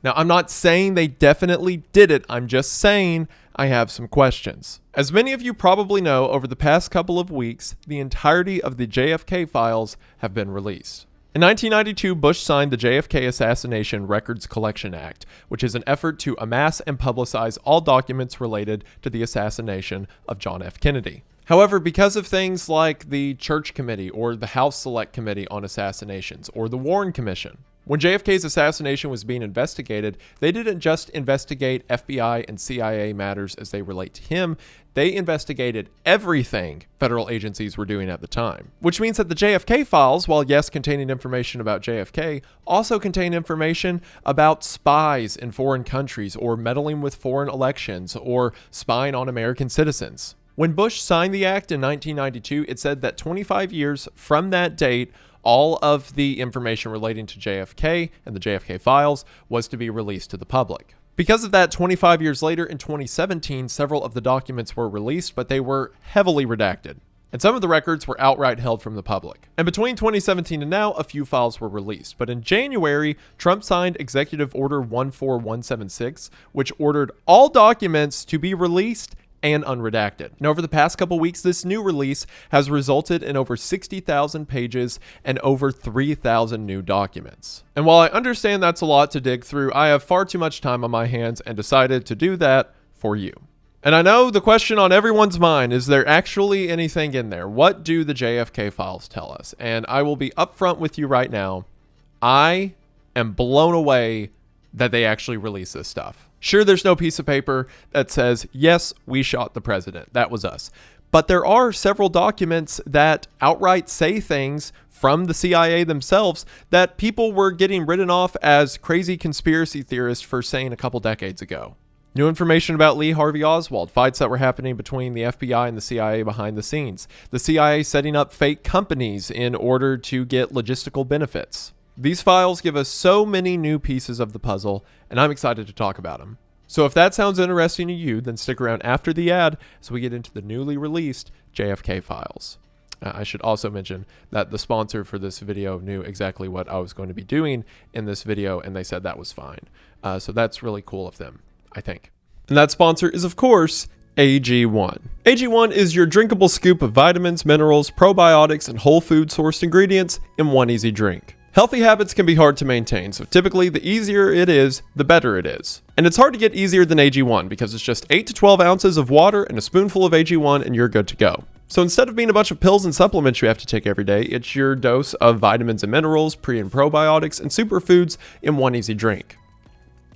Now, I'm not saying they definitely did it. I'm just saying I have some questions. As many of you probably know, over the past couple of weeks, the entirety of the JFK files have been released. In 1992, Bush signed the JFK Assassination Records Collection Act, which is an effort to amass and publicize all documents related to the assassination of John F. Kennedy. However, because of things like the Church Committee or the House Select Committee on Assassinations or the Warren Commission, when JFK's assassination was being investigated, they didn't just investigate FBI and CIA matters as they relate to him. They investigated everything federal agencies were doing at the time. Which means that the JFK files, while yes containing information about JFK, also contain information about spies in foreign countries or meddling with foreign elections or spying on American citizens. When Bush signed the act in 1992, it said that 25 years from that date, all of the information relating to JFK and the JFK files was to be released to the public. Because of that, 25 years later in 2017, several of the documents were released, but they were heavily redacted. And some of the records were outright held from the public. And between 2017 and now, a few files were released. But in January, Trump signed Executive Order 14176, which ordered all documents to be released and unredacted. And over the past couple weeks, this new release has resulted in over 60,000 pages and over 3,000 new documents. And while I understand that's a lot to dig through, I have far too much time on my hands and decided to do that for you. And I know the question on everyone's mind, is there actually anything in there? What do the JFK files tell us? And I will be upfront with you right now. I am blown away that they actually release this stuff. Sure, there's no piece of paper that says, yes, we shot the president. That was us. But there are several documents that outright say things from the CIA themselves that people were getting written off as crazy conspiracy theorists for saying a couple decades ago. New information about Lee Harvey Oswald, fights that were happening between the FBI and the CIA behind the scenes, the CIA setting up fake companies in order to get logistical benefits. These files give us so many new pieces of the puzzle, and I'm excited to talk about them. So if that sounds interesting to you, then stick around after the ad as we get into the newly released JFK files. I should also mention that the sponsor for this video knew exactly what I was going to be doing in this video, and they said that was fine. So that's really cool of them, I think. And that sponsor is, of course, AG1. AG1 is your drinkable scoop of vitamins, minerals, probiotics, and whole food sourced ingredients in one easy drink. Healthy habits can be hard to maintain, so typically the easier it is, the better it is. And it's hard to get easier than AG1 because it's just 8 to 12 ounces of water and a spoonful of AG1 and you're good to go. So instead of being a bunch of pills and supplements you have to take every day, it's your dose of vitamins and minerals, pre and probiotics, and superfoods in one easy drink.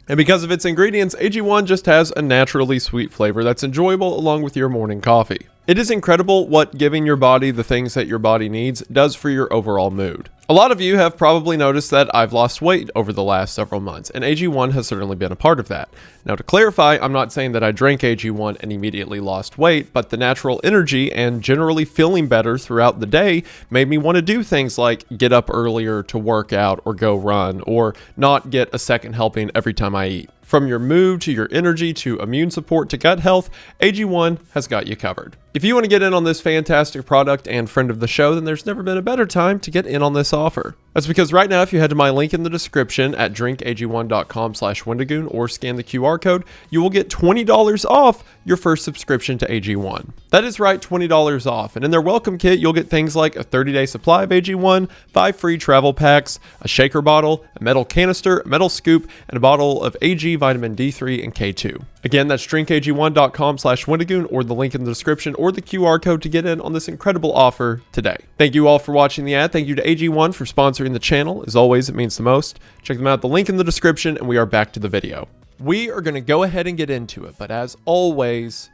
And because of its ingredients, AG1 just has a naturally sweet flavor that's enjoyable along with your morning coffee. It is incredible what giving your body the things that your body needs does for your overall mood. A lot of you have probably noticed that I've lost weight over the last several months, and AG1 has certainly been a part of that. Now, to clarify, I'm not saying that I drank AG1 and immediately lost weight, but the natural energy and generally feeling better throughout the day made me want to do things like get up earlier to work out or go run, or not get a second helping every time I eat. From your mood to your energy to immune support to gut health, AG1 has got you covered. If you want to get in on this fantastic product and friend of the show, then there's never been a better time to get in on this offer. That's because right now, if you head to my link in the description at drinkag1.com/Wendigoon or scan the QR code, you will get $20 off your first subscription to AG1. That is right, $20 off. And in their welcome kit, you'll get things like a 30-day supply of AG1, 5 free travel packs, a shaker bottle, a metal canister, a metal scoop, and a bottle of AG vitamin D3 and K2. Again, that's drinkag1.com/Wendigoon or the link in the description or the QR code to get in on this incredible offer today. Thank you all for watching the ad. Thank you to AG1 for sponsoring the channel. As always, it means the most. Check them out, the link in the description, and we are back to the video. We are going to go ahead and get into it, but as always,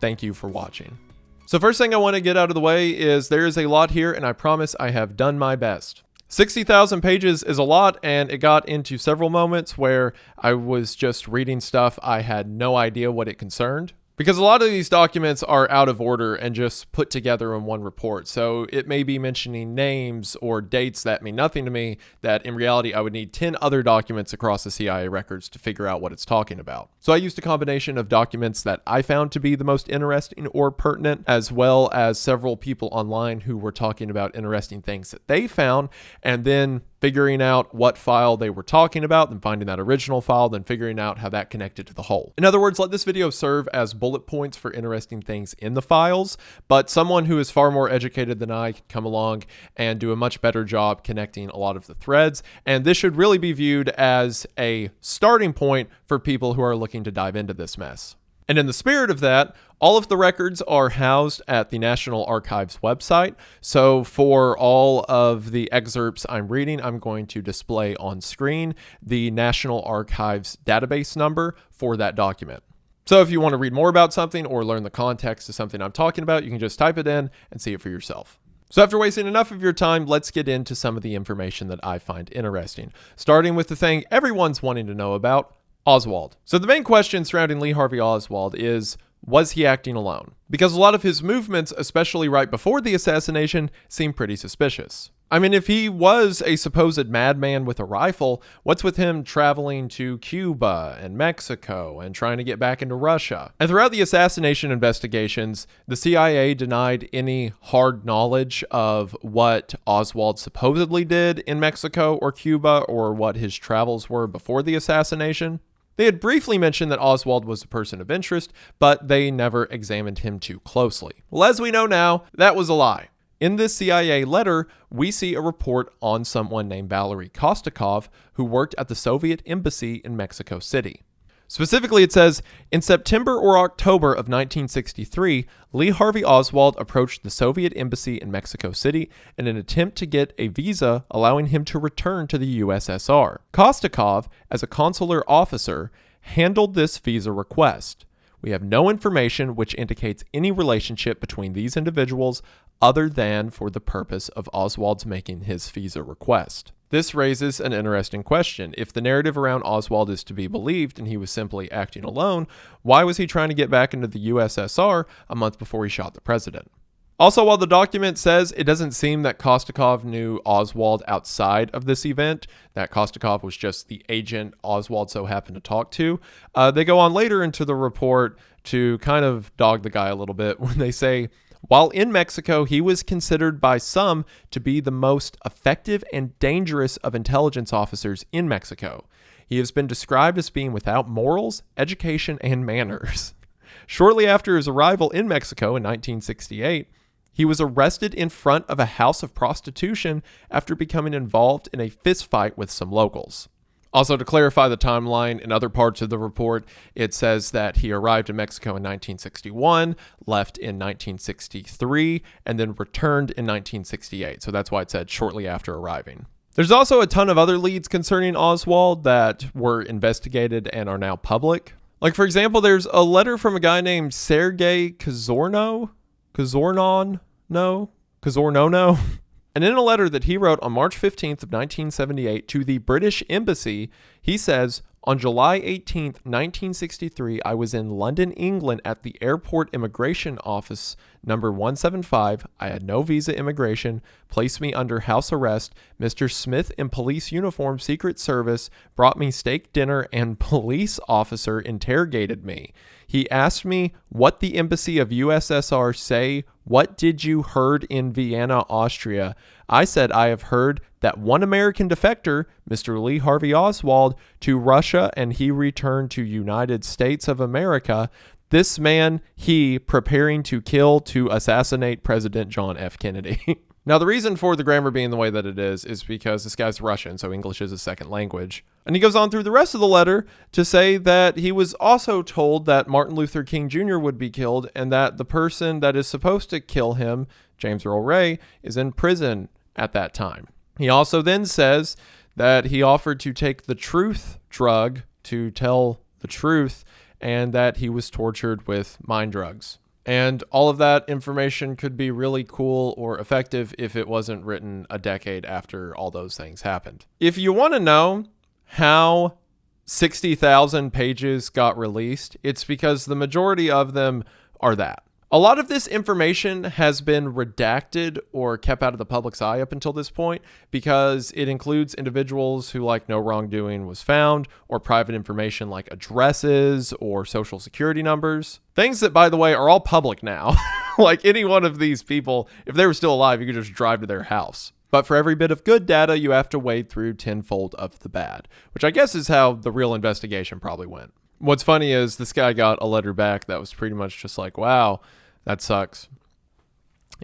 thank you for watching. So first thing I want to get out of the way is there is a lot here, and I promise I have done my best. 60,000 pages is a lot, and it got into several moments where I was just reading stuff I had no idea what it concerned. Because a lot of these documents are out of order and just put together in one report. So it may be mentioning names or dates that mean nothing to me, that in reality I would need 10 other documents across the CIA records to figure out what it's talking about. So I used a combination of documents that I found to be the most interesting or pertinent, as well as several people online who were talking about interesting things that they found, and then figuring out what file they were talking about, then finding that original file, then figuring out how that connected to the whole. In other words, let this video serve as bullet points for interesting things in the files, but someone who is far more educated than I can come along and do a much better job connecting a lot of the threads, and this should really be viewed as a starting point for people who are looking to dive into this mess. And in the spirit of that, all of the records are housed at the National Archives website. So for all of the excerpts I'm reading, I'm going to display on screen the National Archives database number for that document. So if you want to read more about something or learn the context of something I'm talking about, you can just type it in and see it for yourself. So after wasting enough of your time, let's get into some of the information that I find interesting, starting with the thing everyone's wanting to know about, Oswald. So the main question surrounding Lee Harvey Oswald is, was he acting alone? Because a lot of his movements, especially right before the assassination, seem pretty suspicious. I mean, if he was a supposed madman with a rifle, what's with him traveling to Cuba and Mexico and trying to get back into Russia? And throughout the assassination investigations, the CIA denied any hard knowledge of what Oswald supposedly did in Mexico or Cuba or what his travels were before the assassination. They had briefly mentioned that Oswald was a person of interest, but they never examined him too closely. Well, as we know now, that was a lie. In this CIA letter, we see a report on someone named Valery Kostakov who worked at the Soviet embassy in Mexico City. Specifically, it says, in September or October of 1963, Lee Harvey Oswald approached the Soviet embassy in Mexico City in an attempt to get a visa allowing him to return to the USSR. Kostakov, as a consular officer, handled this visa request. We have no information which indicates any relationship between these individuals other than for the purpose of Oswald's making his visa request. This raises an interesting question. If the narrative around Oswald is to be believed and he was simply acting alone, why was he trying to get back into the USSR a month before he shot the president? Also, while the document says it doesn't seem that Kostakov knew Oswald outside of this event, that Kostakov was just the agent Oswald so happened to talk to, they go on later into the report to kind of dog the guy a little bit when they say, while in Mexico, he was considered by some to be the most effective and dangerous of intelligence officers in Mexico. He has been described as being without morals, education, and manners. Shortly after his arrival in Mexico in 1968, he was arrested in front of a house of prostitution after becoming involved in a fistfight with some locals. Also, to clarify the timeline, in other parts of the report, it says that he arrived in Mexico in 1961, left in 1963, and then returned in 1968. So that's why it said shortly after arriving. There's also a ton of other leads concerning Oswald that were investigated and are now public. Like, for example, there's a letter from a guy named Sergei Kazornono. And in a letter that he wrote on March 15th of 1978 to the British Embassy, he says, on July 18th, 1963, I was in London, England at the airport immigration office number 175. I had no visa immigration, placed me under house arrest. Mr. Smith in police uniform, Secret Service, brought me steak dinner and police officer interrogated me. He asked me what the embassy of USSR say. What did you heard in Vienna, Austria? I said, I have heard that one American defector, Mr. Lee Harvey Oswald, to Russia and he returned to United States of America. This man, he preparing to kill to assassinate President John F. Kennedy. Now, the reason for the grammar being the way that it is because this guy's Russian, so English is a second language. And he goes on through the rest of the letter to say that he was also told that Martin Luther King Jr. would be killed and that the person that is supposed to kill him, James Earl Ray, is in prison at that time. He also then says that he offered to take the truth drug to tell the truth and that he was tortured with mind drugs. And all of that information could be really cool or effective if it wasn't written a decade after all those things happened. If you want to know how 60,000 pages got released, it's because the majority of them are that. A lot of this information has been redacted or kept out of the public's eye up until this point because it includes individuals who like no wrongdoing was found or private information like addresses or social security numbers. Things that, by the way, are all public now. Like any one of these people, if they were still alive, you could just drive to their house. But for every bit of good data, you have to wade through tenfold of the bad, which I guess is how the real investigation probably went. What's funny is this guy got a letter back that was pretty much just like, wow, that sucks.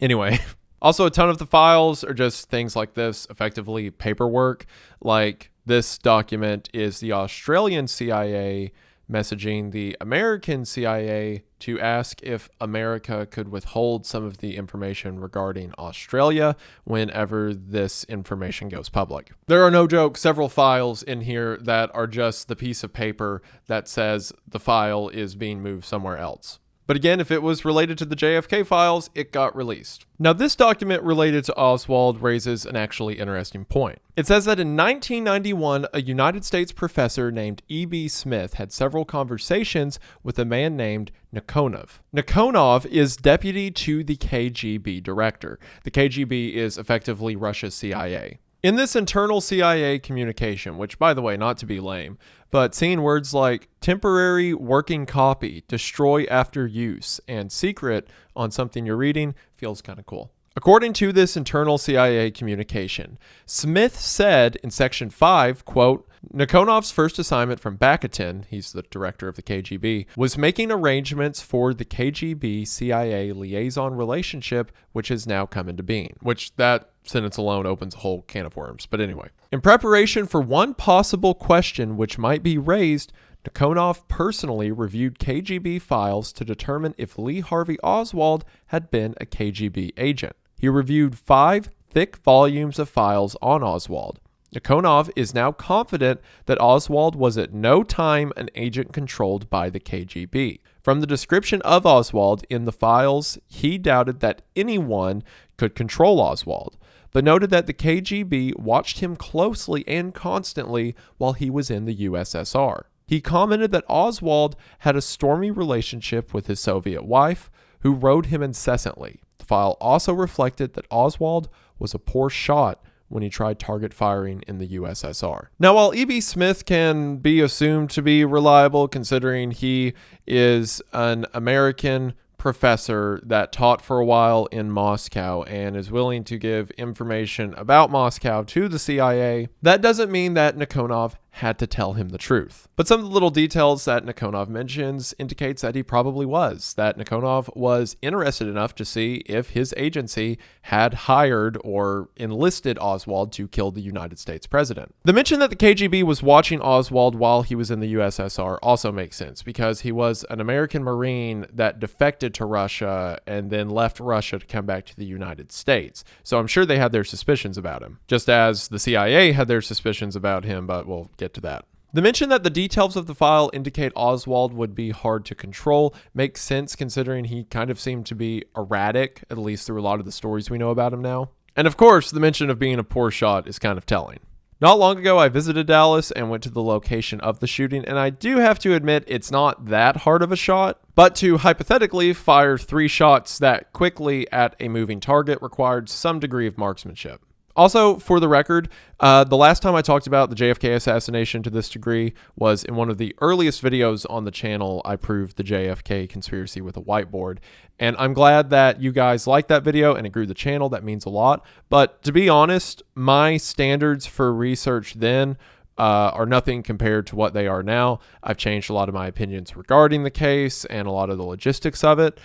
Anyway, also a ton of the files are just things like this, effectively paperwork. Like this document is the Australian CIA messaging the American CIA to ask if America could withhold some of the information regarding Australia whenever this information goes public. There are, no joke, several files in here that are just the piece of paper that says the file is being moved somewhere else. But again, if it was related to the JFK files, it got released. Now, this document related to Oswald raises an actually interesting point. It says that in 1991, a United States professor named E.B. Smith had several conversations with a man named Nikonov. Nikonov is deputy to the KGB director. The KGB is effectively Russia's CIA. In this internal CIA communication, which, by the way, not to be lame, but seeing words like temporary working copy, destroy after use, and secret on something you're reading feels kind of cool. According to this internal CIA communication, Smith said in section 5, quote, Nikonov's first assignment from Bakutin, he's the director of the KGB, was making arrangements for the KGB-CIA liaison relationship, which has now come into being, which that sentence alone opens a whole can of worms. But anyway, in preparation for one possible question which might be raised, Nikonov personally reviewed KGB files to determine if Lee Harvey Oswald had been a KGB agent. He reviewed 5 thick volumes of files on Oswald. Nikonov is now confident that Oswald was at no time an agent controlled by the KGB. From the description of Oswald in the files, he doubted that anyone could control Oswald, but noted that the KGB watched him closely and constantly while he was in the USSR. He commented that Oswald had a stormy relationship with his Soviet wife, who rode him incessantly. The file also reflected that Oswald was a poor shot when he tried target firing in the USSR. Now, while E.B. Smith can be assumed to be reliable, considering he is an American professor that taught for a while in Moscow and is willing to give information about Moscow to the CIA, that doesn't mean that Nikonov had to tell him the truth. But some of the little details that Nikonov mentions indicates that he probably was, that Nikonov was interested enough to see if his agency had hired or enlisted Oswald to kill the United States president. The mention that the KGB was watching Oswald while he was in the USSR also makes sense, because he was an American Marine that defected to Russia and then left Russia to come back to the United States. So I'm sure they had their suspicions about him, just as the CIA had their suspicions about him, but we'll get to that. The mention that the details of the file indicate Oswald would be hard to control makes sense, considering he kind of seemed to be erratic, at least through a lot of the stories we know about him now. And of course, the mention of being a poor shot is kind of telling. Not long ago, I visited Dallas and went to the location of the shooting, and I do have to admit it's not that hard of a shot, but to hypothetically fire 3 shots that quickly at a moving target required some degree of marksmanship. Also, for the record, the last time I talked about the JFK assassination to this degree was in one of the earliest videos on the channel. I proved the JFK conspiracy with a whiteboard, and I'm glad that you guys liked that video and it grew the channel. That means a lot. But to be honest, my standards for research then are nothing compared to what they are now. I've changed a lot of my opinions regarding the case and a lot of the logistics of it.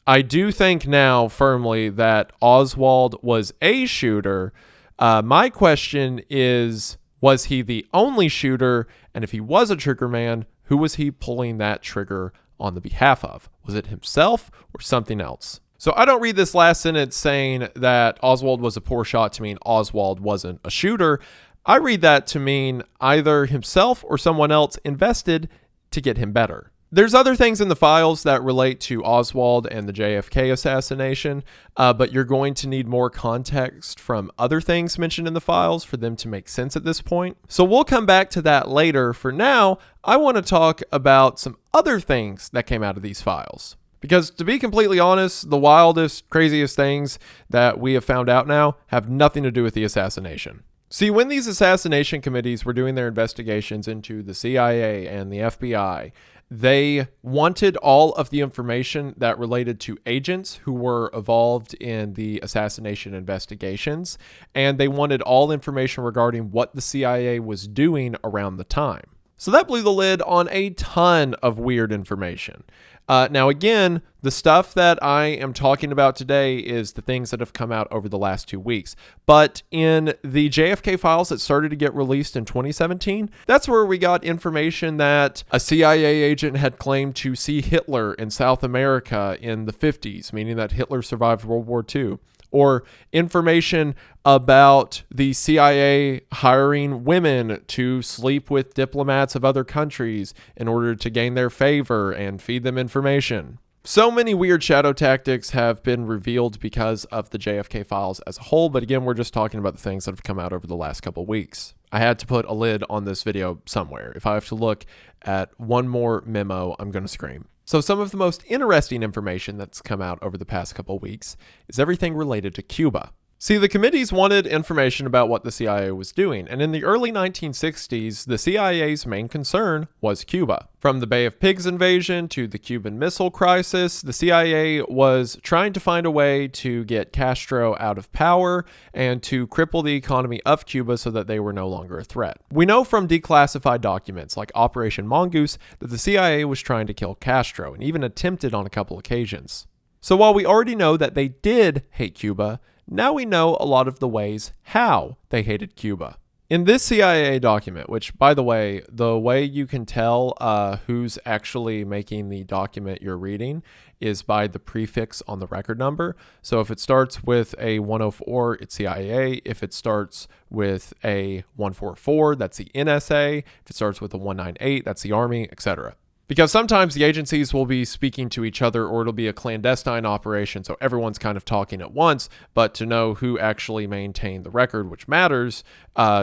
I do think now firmly that Oswald was a shooter. My question is, was he the only shooter? And if he was a trigger man, who was he pulling that trigger on the behalf of? Was it himself or something else? So I don't read this last sentence saying that Oswald was a poor shot to mean Oswald wasn't a shooter. I read that to mean either himself or someone else invested to get him better. There's other things in the files that relate to Oswald and the JFK assassination, but you're going to need more context from other things mentioned in the files for them to make sense at this point. So we'll come back to that later. For now, I want to talk about some other things that came out of these files. Because to be completely honest, the wildest, craziest things that we have found out now have nothing to do with the assassination. See, when these assassination committees were doing their investigations into the CIA and the FBI, They wanted all of the information that related to agents who were involved in the assassination investigations, and they wanted all information regarding what the CIA was doing around the time. So that blew the lid on a ton of weird information. Now, again, the stuff that I am talking about today is the things that have come out over the last 2 weeks. But in the JFK files that started to get released in 2017, that's where we got information that a CIA agent had claimed to see Hitler in South America in the 50s, meaning that Hitler survived World War II. Or information about the CIA hiring women to sleep with diplomats of other countries in order to gain their favor and feed them information. So many weird shadow tactics have been revealed because of the JFK files as a whole, but again, we're just talking about the things that have come out over the last couple of weeks. I had to put a lid on this video somewhere. If I have to look at one more memo, I'm going to scream. So some of the most interesting information that's come out over the past couple weeks is everything related to Cuba. See, the committees wanted information about what the CIA was doing, and in the early 1960s, the CIA's main concern was Cuba. From the Bay of Pigs invasion to the Cuban Missile Crisis, the CIA was trying to find a way to get Castro out of power and to cripple the economy of Cuba so that they were no longer a threat. We know from declassified documents like Operation Mongoose that the CIA was trying to kill Castro and even attempted on a couple occasions. So while we already know that they did hate Cuba, now we know a lot of the ways how they hated Cuba. In this CIA document, which, by the way you can tell who's actually making the document you're reading is by the prefix on the record number. So if it starts with a 104, it's CIA. If it starts with a 144, that's the NSA. If it starts with a 198, that's the Army, etc. Because sometimes the agencies will be speaking to each other, or it'll be a clandestine operation, so everyone's kind of talking at once. But to know who actually maintained the record, which matters,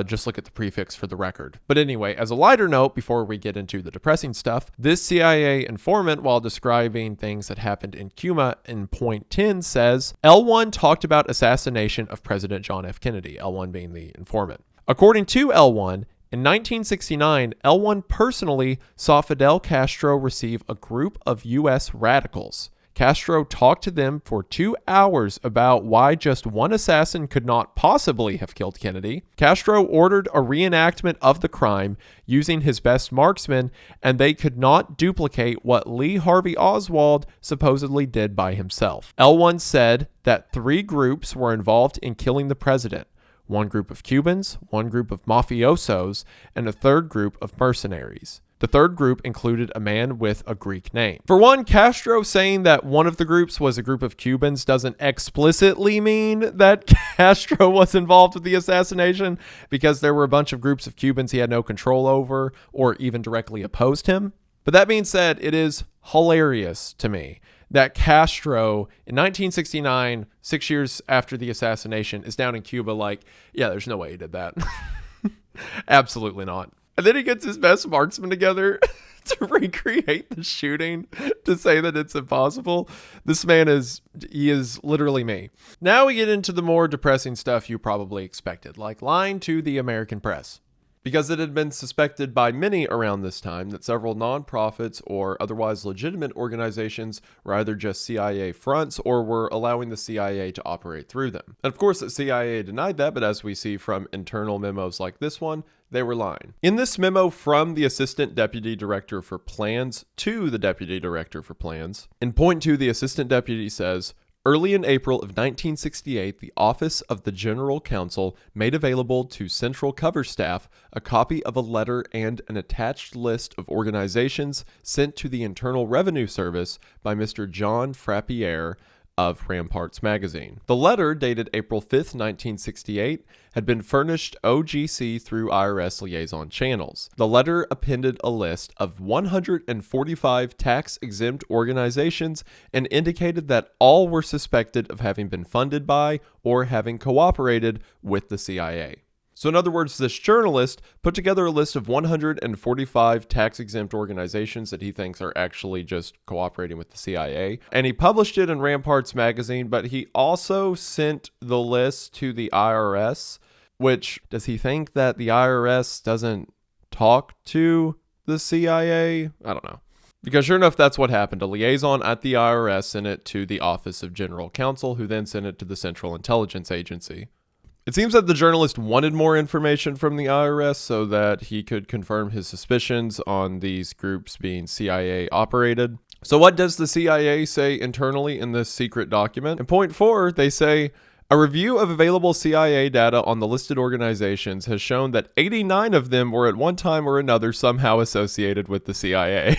just look at the prefix for the record. But anyway, as a lighter note, before we get into the depressing stuff, this CIA informant, while describing things that happened in Cuba in point 10, says, L1 talked about assassination of President John F. Kennedy, L1 being the informant. According to L1, in 1969, L1 personally saw Fidel Castro receive a group of U.S. radicals. Castro talked to them for 2 hours about why just one assassin could not possibly have killed Kennedy. Castro ordered a reenactment of the crime using his best marksman, and they could not duplicate what Lee Harvey Oswald supposedly did by himself. L1 said that 3 groups were involved in killing the president. 1 group of Cubans, 1 group of mafiosos, and a 3rd group of mercenaries. The 3rd group included a man with a Greek name. For one, Castro saying that one of the groups was a group of Cubans doesn't explicitly mean that Castro was involved with the assassination, because there were a bunch of groups of Cubans he had no control over or even directly opposed him. But that being said, it is hilarious to me that Castro in 1969, 6 years after the assassination, is down in Cuba like, yeah, there's no way he did that. Absolutely not. And then he gets his best marksman together to recreate the shooting, to say that it's impossible. This man is literally me. Now we get into the more depressing stuff you probably expected, like lying to the American press. Because it had been suspected by many around this time that several nonprofits or otherwise legitimate organizations were either just CIA fronts or were allowing the CIA to operate through them. And of course, the CIA denied that, but as we see from internal memos like this one, they were lying. In this memo from the Assistant Deputy Director for Plans to the Deputy Director for Plans, in point 2, the Assistant Deputy says, early in April of 1968, the Office of the General Counsel made available to Central Cover Staff a copy of a letter and an attached list of organizations sent to the Internal Revenue Service by Mr. John Frappier of Ramparts magazine. The letter, dated April 5th, 1968, had been furnished OGC through IRS liaison channels. The letter appended a list of 145 tax-exempt organizations and indicated that all were suspected of having been funded by or having cooperated with the CIA. So in other words, this journalist put together a list of 145 tax-exempt organizations that he thinks are actually just cooperating with the CIA. And he published it in Ramparts magazine, but he also sent the list to the IRS, which, does he think that the IRS doesn't talk to the CIA? I don't know. Because sure enough, that's what happened. A liaison at the IRS sent it to the Office of General Counsel, who then sent it to the Central Intelligence Agency. It seems that the journalist wanted more information from the IRS so that he could confirm his suspicions on these groups being CIA operated. So what does the CIA say internally in this secret document? In point 4, they say, a review of available CIA data on the listed organizations has shown that 89 of them were at one time or another somehow associated with the CIA.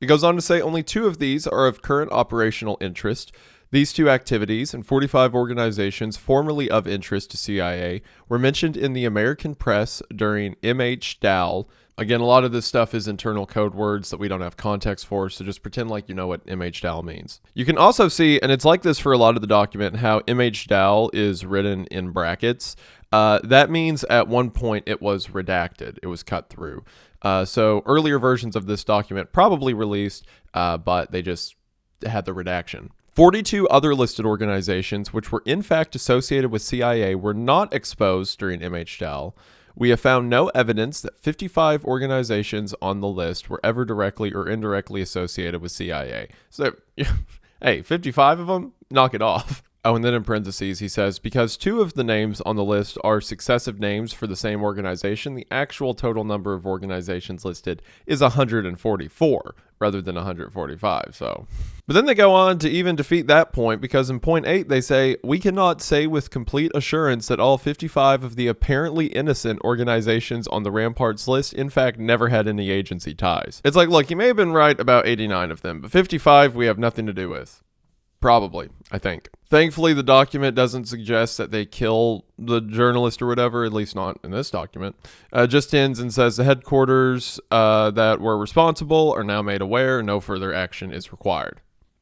It goes on to say only 2 of these are of current operational interest. These 2 activities and 45 organizations formerly of interest to CIA were mentioned in the American press during MH-DAL. Again, a lot of this stuff is internal code words that we don't have context for, so just pretend like you know what MH-DAL means. You can also see, and it's like this for a lot of the document, how MH-DAL is written in brackets. That means at one point it was redacted. It was cut through. So earlier versions of this document probably released, but they just had the redaction. 42 other listed organizations, which were in fact associated with CIA, were not exposed during MH-DAL. We have found no evidence that 55 organizations on the list were ever directly or indirectly associated with CIA. So, hey, 55 of them? Knock it off. Oh, and then in parentheses, he says, because 2 of the names on the list are successive names for the same organization, the actual total number of organizations listed is 144 rather than 145. But then they go on to even defeat that point, because in point 8, they say, we cannot say with complete assurance that all 55 of the apparently innocent organizations on the Ramparts list, in fact, never had any agency ties. It's like, look, you may have been right about 89 of them, but 55 we have nothing to do with. Probably, I think. Thankfully, the document doesn't suggest that they kill the journalist or whatever, at least not in this document. Just ends and says the headquarters that were responsible are now made aware. No further action is required.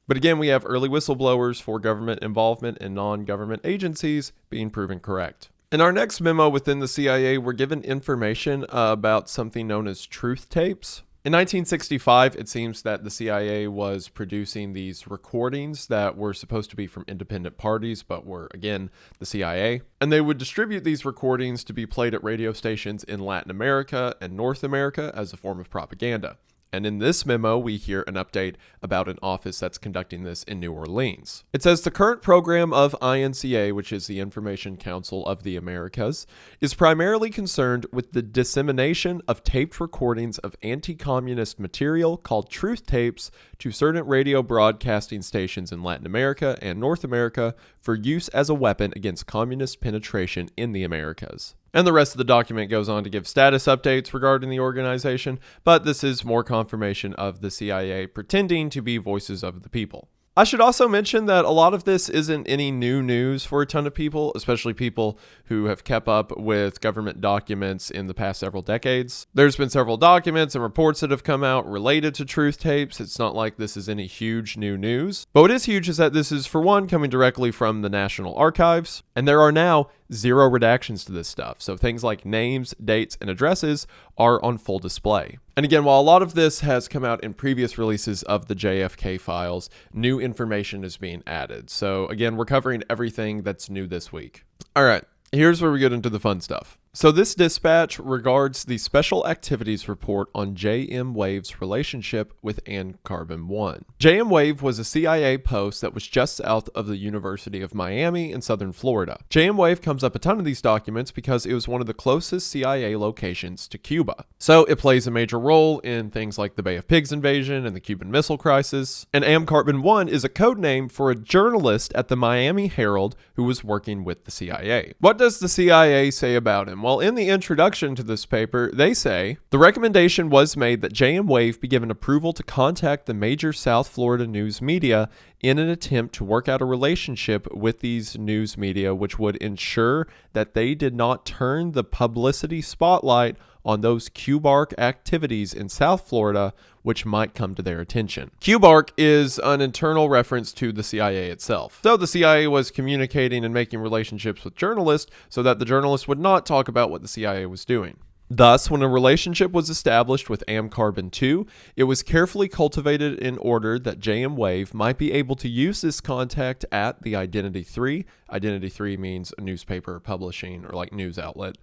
But again, we have early whistleblowers for government involvement in non-government agencies being proven correct. In our next memo within the CIA, we're given information about something known as truth tapes. In 1965, it seems that the CIA was producing these recordings that were supposed to be from independent parties, but were, again, the CIA. And they would distribute these recordings to be played at radio stations in Latin America and North America as a form of propaganda. And in this memo, we hear an update about an office that's conducting this in New Orleans. It says the current program of INCA, which is the Information Council of the Americas, is primarily concerned with the dissemination of taped recordings of anti-communist material called truth tapes to certain radio broadcasting stations in Latin America and North America for use as a weapon against communist penetration in the Americas. And the rest of the document goes on to give status updates regarding the organization, but this is more confirmation of the CIA pretending to be voices of the people. I should also mention that a lot of this isn't any new news for a ton of people, especially people who have kept up with government documents in the past several decades. There's been several documents and reports that have come out related to truth tapes. It's not like this is any huge new news. But what is huge is that this is, for one, coming directly from the National Archives, and there are now 0 redactions to this stuff. So things like names, dates, and addresses are on full display. And again, while a lot of this has come out in previous releases of the JFK files, new information is being added. So again, we're covering everything that's new this week. All right, here's where we get into the fun stuff. So this dispatch regards the Special Activities Report on J.M. Wave's relationship with Carbon 1. J.M. Wave was a CIA post that was just south of the University of Miami in southern Florida. J.M. Wave comes up a ton of these documents because it was one of the closest CIA locations to Cuba. So it plays a major role in things like the Bay of Pigs invasion and the Cuban Missile Crisis. And Carbon 1 is a code name for a journalist at the Miami Herald who was working with the CIA. What does the CIA say about him? Well, in the introduction to this paper, they say, the recommendation was made that J.M. Wave be given approval to contact the major South Florida news media in an attempt to work out a relationship with these news media which would ensure that they did not turn the publicity spotlight on those QBARC activities in South Florida which might come to their attention. QBARC is an internal reference to the CIA itself. So the CIA was communicating and making relationships with journalists so that the journalists would not talk about what the CIA was doing. Thus, when a relationship was established with Carbon 2, it was carefully cultivated in order that J.M. Wave might be able to use this contact at the Identity 3. Identity 3 means a newspaper publishing or like news outlet,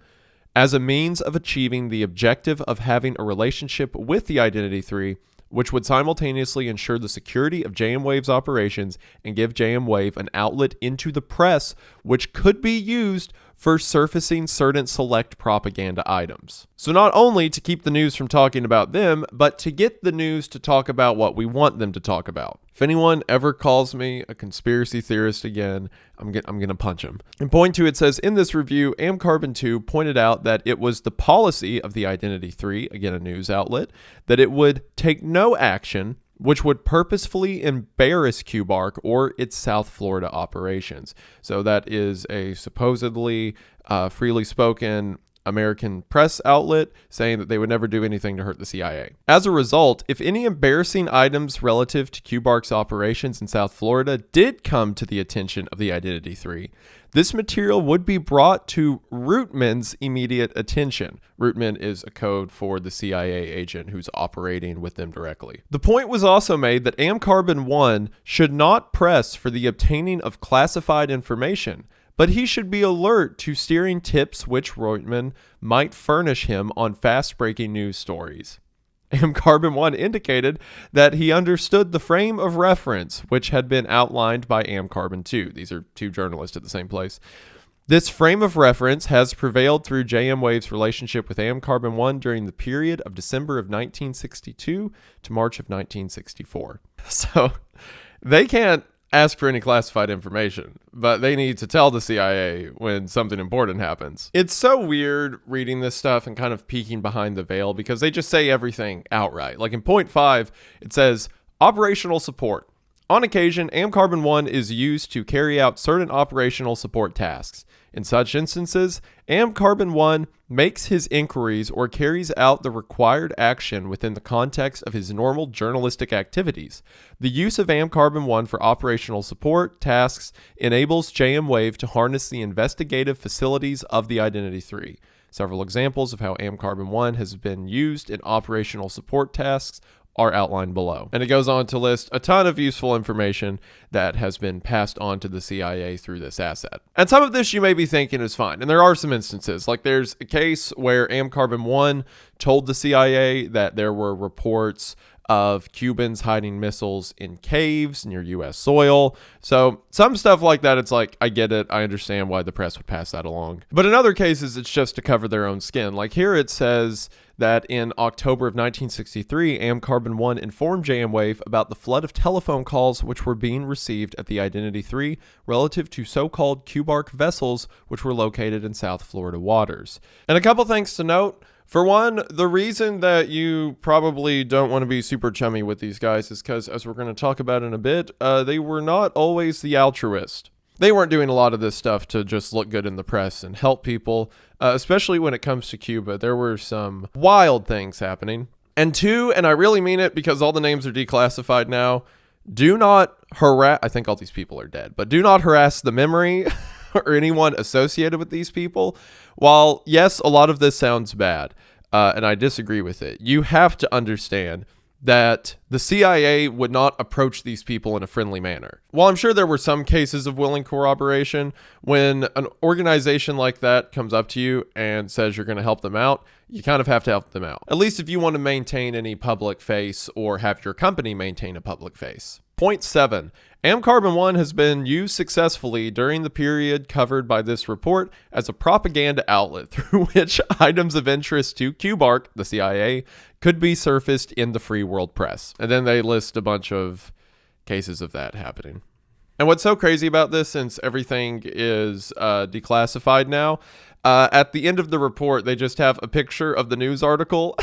as a means of achieving the objective of having a relationship with the Identity 3 which would simultaneously ensure the security of JM Wave's operations and give JM Wave an outlet into the press, which could be used for surfacing certain select propaganda items. So not only to keep the news from talking about them, but to get the news to talk about what we want them to talk about. If anyone ever calls me a conspiracy theorist again, I'm gonna punch him. In point 2, it says, in this review, Amcarbon 2 pointed out that it was the policy of the Identity 3, again a news outlet, that it would take no action which would purposefully embarrass QBARC or its South Florida operations. So that is a supposedly freely spoken American press outlet saying that they would never do anything to hurt the CIA. As a result, if any embarrassing items relative to QBARC's operations in South Florida did come to the attention of the Identity 3, this material would be brought to Rootman's immediate attention. Rootman is a code for the CIA agent who's operating with them directly. The point was also made that Amcarbon 1 should not press for the obtaining of classified information, but he should be alert to steering tips which Rootman might furnish him on fast-breaking news stories. Amcarbon 1 indicated that he understood the frame of reference which had been outlined by Amcarbon 2. These are two journalists at the same place. This frame of reference has prevailed through JM Wave's relationship with Amcarbon 1 during the period of December of 1962 to March of 1964. So they can't ask for any classified information, but they need to tell the CIA when something important happens. It's so weird reading this stuff and kind of peeking behind the veil because they just say everything outright. Like in point 5, it says operational support. On occasion, Amcarbon 1 is used to carry out certain operational support tasks. In such instances, Amcarbon 1 makes his inquiries or carries out the required action within the context of his normal journalistic activities. The use of Amcarbon 1 for operational support tasks enables JM Wave to harness the investigative facilities of the Identity 3. Several examples of how Amcarbon 1 has been used in operational support tasks are outlined below. And it goes on to list a ton of useful information that has been passed on to the CIA through this asset. And some of this you may be thinking is fine. And there are some instances, like there's a case where Amcarbon 1 told the CIA that there were reports of Cubans hiding missiles in caves near U.S. soil. So some stuff like that, it's like, I get it. I understand why the press would pass that along. But in other cases, it's just to cover their own skin. Like here it says that in October of 1963, Amcarbon 1 informed JM Wave about the flood of telephone calls which were being received at the Identity 3 relative to so-called QBARC vessels which were located in South Florida waters. And a couple things to note. For one, the reason that you probably don't want to be super chummy with these guys is because, as we're going to talk about in a bit, they were not always the altruist. They weren't doing a lot of this stuff to just look good in the press and help people, especially when it comes to Cuba. There were some wild things happening. And two, and I really mean it because all the names are declassified now, do not harass, I think all these people are dead, but do not harass the memory or anyone associated with these people. While, yes, a lot of this sounds bad, and I disagree with it, you have to understand that the CIA would not approach these people in a friendly manner. While I'm sure there were some cases of willing corroboration, when an organization like that comes up to you and says you're going to help them out, you kind of have to help them out. At least if you want to maintain any public face or have your company maintain a public face. Point 7. Amcarbon 1 has been used successfully during the period covered by this report as a propaganda outlet through which items of interest to QBARC, the CIA, could be surfaced in the free world press. And then they list a bunch of cases of that happening. And what's so crazy about this, since everything is declassified now, at the end of the report, they just have a picture of the news article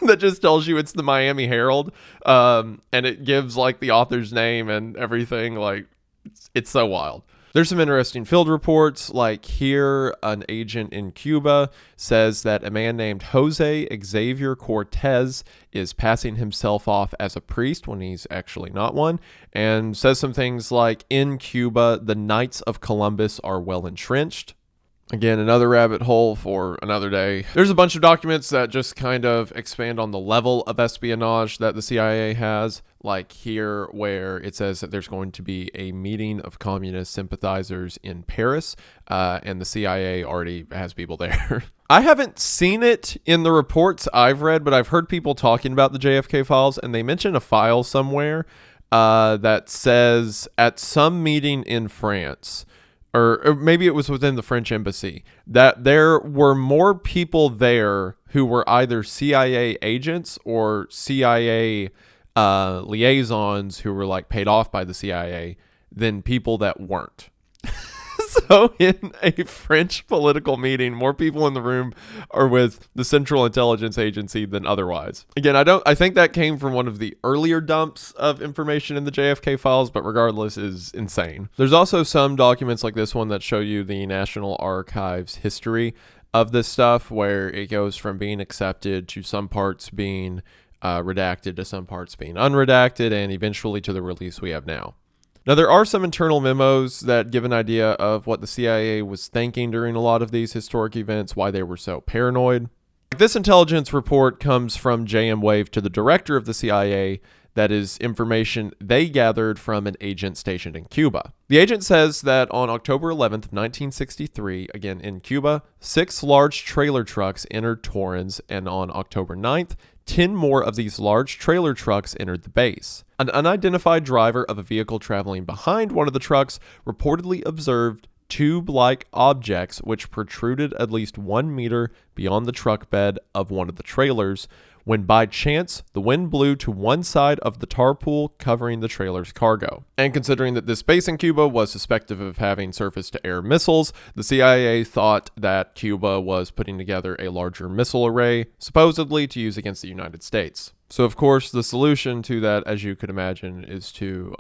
that just tells you it's the Miami Herald, and it gives like the author's name and everything. Like, it's so wild. There's some interesting field reports, like here an agent in Cuba says that a man named Jose Xavier Cortez is passing himself off as a priest when he's actually not one, and says some things like, in Cuba, the Knights of Columbus are well entrenched. Again, another rabbit hole for another day. There's a bunch of documents that just kind of expand on the level of espionage that the CIA has, like here where it says that there's going to be a meeting of communist sympathizers in Paris, and the CIA already has people there. I haven't seen it in the reports I've read, but I've heard people talking about the JFK files, and they mention a file somewhere that says at some meeting in France, or maybe it was within the French embassy, that there were more people there who were either CIA agents or CIA liaisons who were like paid off by the CIA than people that weren't. So in a French political meeting, more people in the room are with the Central Intelligence Agency than otherwise. Again, I think that came from one of the earlier dumps of information in the JFK files, but regardless is insane. There's also some documents like this one that show you the National Archives history of this stuff, where it goes from being accepted to some parts being redacted to some parts being unredacted, and eventually to the release we have now. Now, there are some internal memos that give an idea of what the CIA was thinking during a lot of these historic events, why they were so paranoid. This intelligence report comes from JM Wave to the director of the CIA. That is information they gathered from an agent stationed in Cuba. The agent says that on October 11th, 1963, again in Cuba, 6 large trailer trucks entered Torrens, and on October 9th, 10 more of these large trailer trucks entered the base. An unidentified driver of a vehicle traveling behind one of the trucks reportedly observed tube-like objects which protruded at least 1 meter beyond the truck bed of one of the trailers, when by chance the wind blew to one side of the tarpool covering the trailer's cargo. And considering that this base in Cuba was suspected of having surface-to-air missiles, the CIA thought that Cuba was putting together a larger missile array, supposedly to use against the United States. So of course, the solution to that, as you could imagine, is to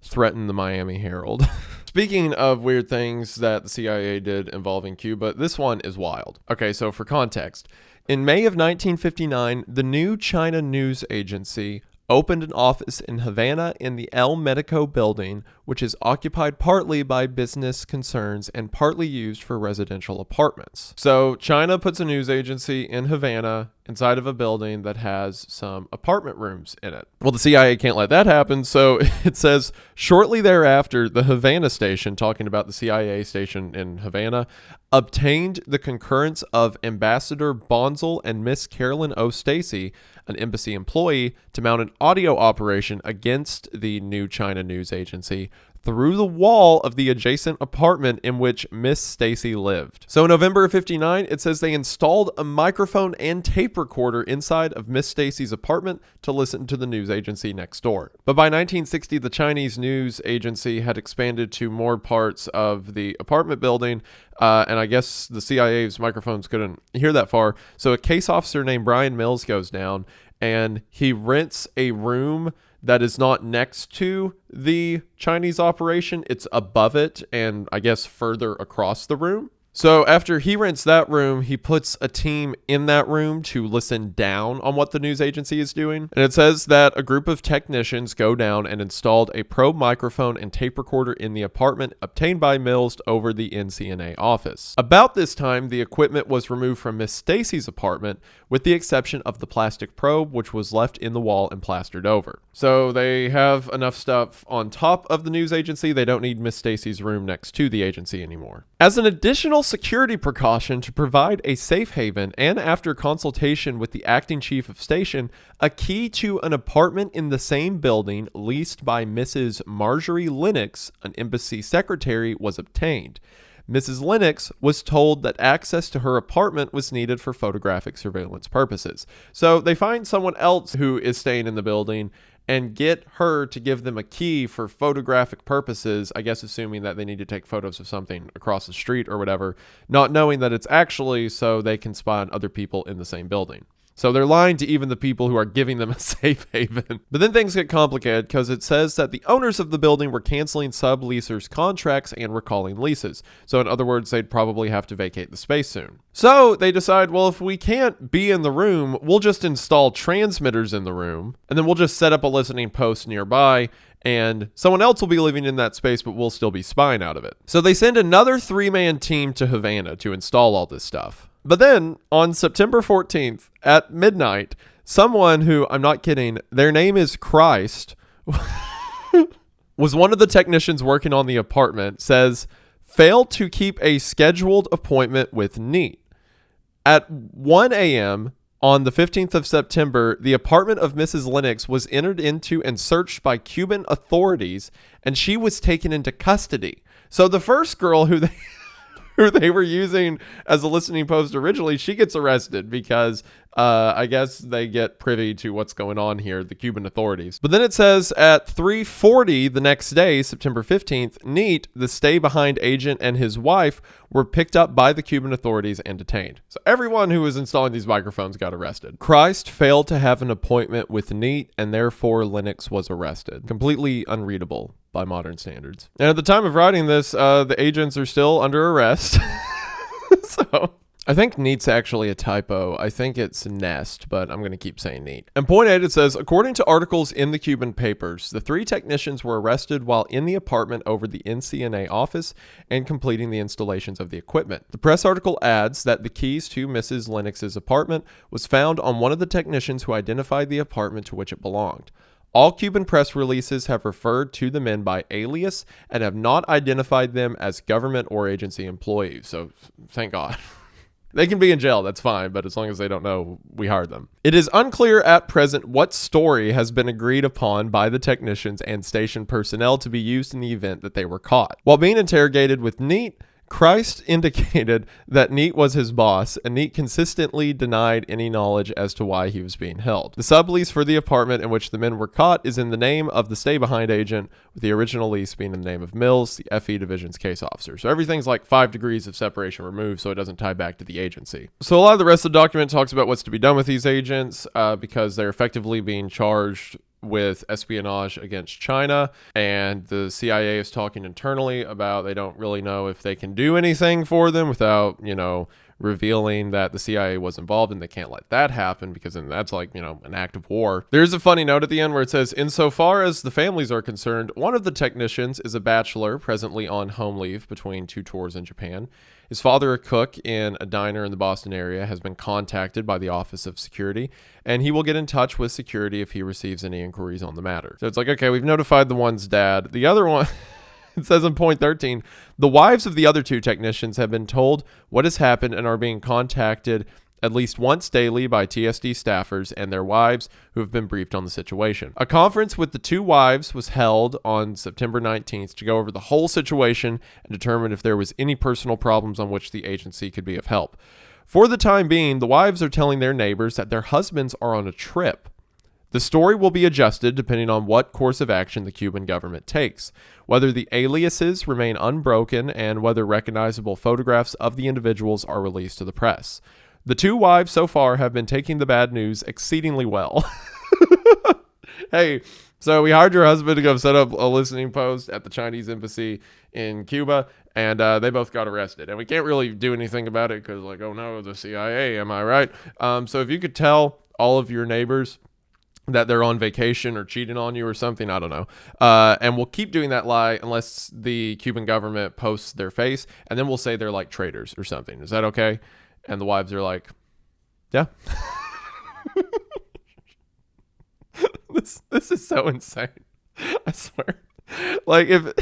threaten the Miami Herald. Speaking of weird things that the CIA did involving Cuba, this one is wild. Okay, so for context, in May of 1959, the new China News Agency opened an office in Havana in the El Medico building, which is occupied partly by business concerns and partly used for residential apartments. So China puts a news agency in Havana inside of a building that has some apartment rooms in it. Well, the CIA can't let that happen, so it says, shortly thereafter, the Havana station, talking about the CIA station in Havana, obtained the concurrence of Ambassador Bonzel and Miss Carolyn O. Stacy, an embassy employee, to mount an audio operation against the new China News Agency through the wall of the adjacent apartment in which Miss Stacy lived. So in November of 59, it says they installed a microphone and tape recorder inside of Miss Stacy's apartment to listen to the news agency next door. But by 1960, the Chinese news agency had expanded to more parts of the apartment building, and I guess the CIA's microphones couldn't hear that far. So a case officer named Brian Mills goes down, and he rents a room that is not next to the Chinese operation. It's above it and I guess further across the room. So after he rents that room, he puts a team in that room to listen down on what the news agency is doing. And it says that a group of technicians go down and installed a probe microphone and tape recorder in the apartment obtained by Mills over the NCNA office. About this time, the equipment was removed from Miss Stacy's apartment, with the exception of the plastic probe, which was left in the wall and plastered over. So they have enough stuff on top of the news agency. They don't need Miss Stacy's room next to the agency anymore. As an additional security precaution to provide a safe haven, and after consultation with the acting chief of station, a key to an apartment in the same building leased by Mrs. Marjorie Lennox, an embassy secretary, was obtained. Mrs. Lennox was told that access to her apartment was needed for photographic surveillance purposes. So they find someone else who is staying in the building and get her to give them a key for photographic purposes, I guess assuming that they need to take photos of something across the street or whatever, not knowing that it's actually so they can spy on other people in the same building. So they're lying to even the people who are giving them a safe haven. But then things get complicated because it says that the owners of the building were canceling subleasers' contracts and recalling leases. So in other words, they'd probably have to vacate the space soon. So they decide, well, if we can't be in the room, we'll just install transmitters in the room, and then we'll just set up a listening post nearby, and someone else will be living in that space, but we'll still be spying out of it. So they send another 3-man team to Havana to install all this stuff. But then, on September 14th, at midnight, someone who, I'm not kidding, their name is Christ, was one of the technicians working on the apartment, says, failed to keep a scheduled appointment with NEAT. At 1 a.m. on the 15th of September, the apartment of Mrs. Lennox was entered into and searched by Cuban authorities, and she was taken into custody. So the first girl who they were using as a listening post originally, she gets arrested because I guess they get privy to what's going on here, the Cuban authorities. But then it says at 3:40 the next day, September 15th, Neat, the stay-behind agent, and his wife were picked up by the Cuban authorities and detained. So everyone who was installing these microphones got arrested. Christ failed to have an appointment with Neat, and therefore Lennox was arrested. Completely unreadable by modern standards. And at the time of writing this, the agents are still under arrest. So I think Neat's actually a typo. I think it's Nest, but I'm going to keep saying Neat. And point 8, it says, according to articles in the Cuban papers, the 3 technicians were arrested while in the apartment over the NCNA office and completing the installations of the equipment. The press article adds that the keys to Mrs. Lennox's apartment was found on one of the technicians who identified the apartment to which it belonged. All Cuban press releases have referred to the men by alias and have not identified them as government or agency employees. So thank God. They can be in jail, that's fine, but as long as they don't know we hired them. It is unclear at present what story has been agreed upon by the technicians and station personnel to be used in the event that they were caught. While being interrogated with Neat, Christ indicated that Neat was his boss, and Neat consistently denied any knowledge as to why he was being held. The sublease for the apartment in which the men were caught is in the name of the stay-behind agent, with the original lease being in the name of Mills, the FE Division's case officer. So everything's like 5 degrees of separation removed, so it doesn't tie back to the agency. So a lot of the rest of the document talks about what's to be done with these agents because they're effectively being charged with espionage against China, and the CIA is talking internally about they don't really know if they can do anything for them without, revealing that the CIA was involved, and they can't let that happen because then that's like, an act of war. There's a funny note at the end where it says, insofar as the families are concerned, one of the technicians is a bachelor presently on home leave between 2 tours in Japan. His father, a cook in a diner in the Boston area, has been contacted by the Office of Security, and he will get in touch with security if he receives any inquiries on the matter. So it's like, okay, we've notified the one's dad. The other one, it says in point 13, the wives of the other 2 technicians have been told what has happened and are being contacted at least once daily by TSD staffers and their wives who have been briefed on the situation. A conference with the 2 wives was held on September 19th to go over the whole situation and determine if there was any personal problems on which the agency could be of help. For the time being, the wives are telling their neighbors that their husbands are on a trip. The story will be adjusted depending on what course of action the Cuban government takes, whether the aliases remain unbroken, and whether recognizable photographs of the individuals are released to the press. The 2 wives so far have been taking the bad news exceedingly well. Hey, so we hired your husband to go set up a listening post at the Chinese embassy in Cuba, and they both got arrested. And we can't really do anything about it because, oh no, the CIA, am I right? So if you could tell all of your neighbors that they're on vacation or cheating on you or something, I don't know. And we'll keep doing that lie unless the Cuban government posts their face, and then we'll say they're like traitors or something. Is that okay? And the wives are like, yeah. This is so insane. I swear. If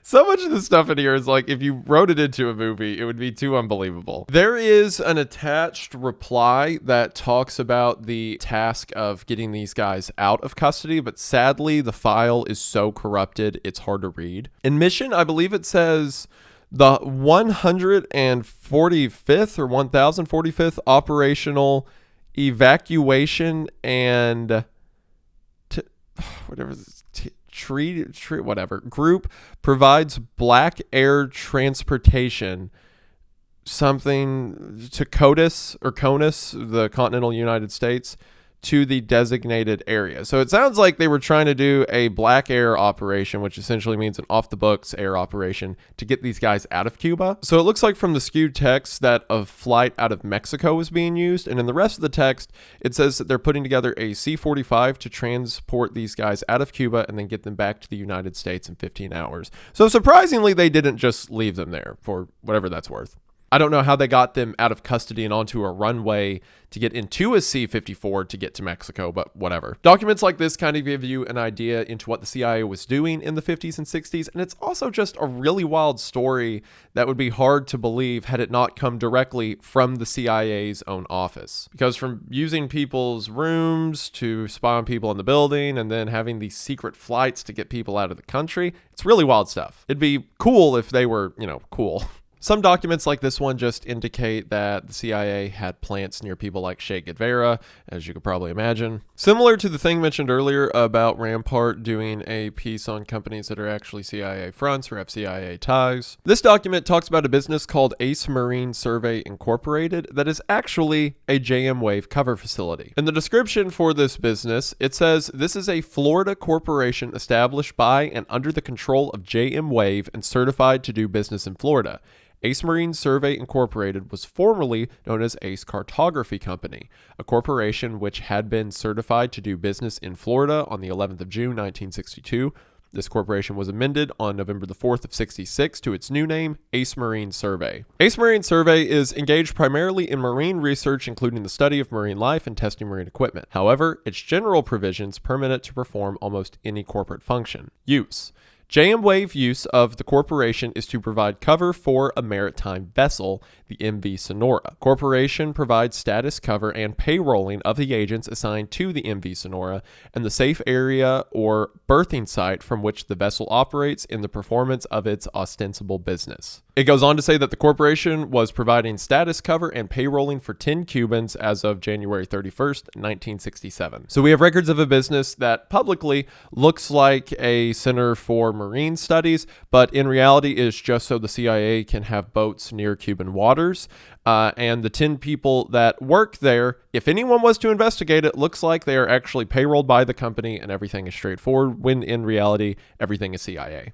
so much of the stuff in here is if you wrote it into a movie, it would be too unbelievable. There is an attached reply that talks about the task of getting these guys out of custody, but sadly the file is so corrupted, it's hard to read. In mission, I believe it says the 145th or 1045th operational evacuation and group provides black air transportation something to CONUS, the continental United States, to the designated area. So it sounds like they were trying to do a black air operation, which essentially means an off-the-books air operation to get these guys out of Cuba. So it looks like from the skewed text that a flight out of Mexico is being used. And in the rest of the text, it says that they're putting together a C-45 to transport these guys out of Cuba and then get them back to the United States in 15 hours. So surprisingly, they didn't just leave them there for whatever that's worth. I don't know how they got them out of custody and onto a runway to get into a C-54 to get to Mexico, but whatever. Documents like this kind of give you an idea into what the CIA was doing in the 50s and 60s, and it's also just a really wild story that would be hard to believe had it not come directly from the CIA's own office. Because from using people's rooms to spy on people in the building and then having these secret flights to get people out of the country, it's really wild stuff. It'd be cool if they were, cool. Some documents like this one just indicate that the CIA had plants near people like Che Guevara, as you could probably imagine. Similar to the thing mentioned earlier about Rampart doing a piece on companies that are actually CIA fronts or have CIA ties. This document talks about a business called Ace Marine Survey Incorporated that is actually a JM Wave cover facility. In the description for this business, it says this is a Florida corporation established by and under the control of JM Wave and certified to do business in Florida. Ace Marine Survey Incorporated was formerly known as Ace Cartography Company, a corporation which had been certified to do business in Florida on the 11th of June, 1962. This corporation was amended on November the 4th of 66 to its new name, Ace Marine Survey. Ace Marine Survey is engaged primarily in marine research, including the study of marine life and testing marine equipment. However, its general provisions permit it to perform almost any corporate function. Use. JM Wave use of the corporation is to provide cover for a maritime vessel, the MV Sonora. Corporation provides status cover and payrolling of the agents assigned to the MV Sonora and the safe area or berthing site from which the vessel operates in the performance of its ostensible business. It goes on to say that the corporation was providing status cover and payrolling for 10 Cubans as of January 31st, 1967. So we have records of a business that publicly looks like a center for marine studies, but in reality is just so the CIA can have boats near Cuban waters. And the 10 people that work there, if anyone was to investigate it, looks like they are actually payrolled by the company and everything is straightforward, when in reality, everything is CIA.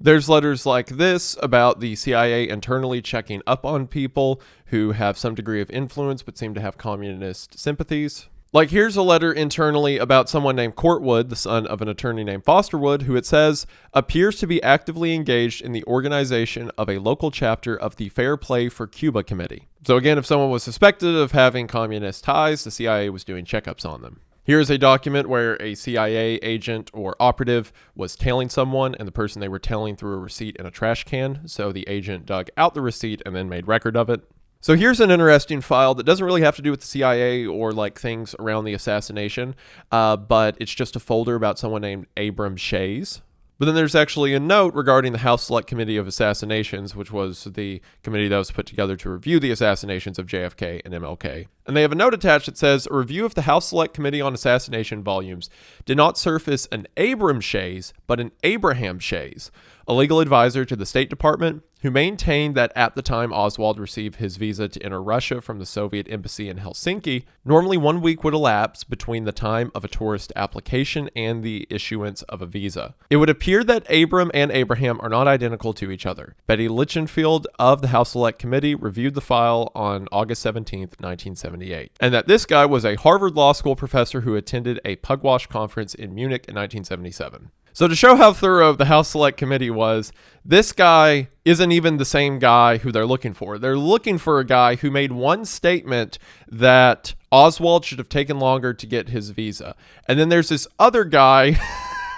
There's letters like this about the CIA internally checking up on people who have some degree of influence but seem to have communist sympathies. Like, here's a letter internally about someone named Courtwood, the son of an attorney named Fosterwood, who it says appears to be actively engaged in the organization of a local chapter of the Fair Play for Cuba Committee. So again, if someone was suspected of having communist ties, the CIA was doing checkups on them. Here's a document where a CIA agent or operative was tailing someone, and the person they were tailing threw a receipt in a trash can, so the agent dug out the receipt and then made record of it. So here's an interesting file that doesn't really have to do with the CIA or like things around the assassination, but it's just a folder about someone named Abram Shays. But then there's actually a note regarding the House Select Committee of Assassinations, which was the committee that was put together to review the assassinations of JFK and MLK. And they have a note attached that says, a review of the House Select Committee on Assassination volumes did not surface an Abram Shays, but an Abraham Shays, a legal advisor to the State Department, who maintained that at the time Oswald received his visa to enter Russia from the Soviet embassy in Helsinki, normally 1 week would elapse between the time of a tourist application and the issuance of a visa. It would appear that Abram and Abraham are not identical to each other. Betty Lichtenfield of the House Select Committee reviewed the file on August 17th, 1978, and that this guy was a Harvard Law School professor who attended a Pugwash conference in Munich in 1977. So to show how thorough the House Select Committee was, this guy isn't even the same guy who they're looking for. They're looking for a guy who made one statement that Oswald should have taken longer to get his visa. And then there's this other guy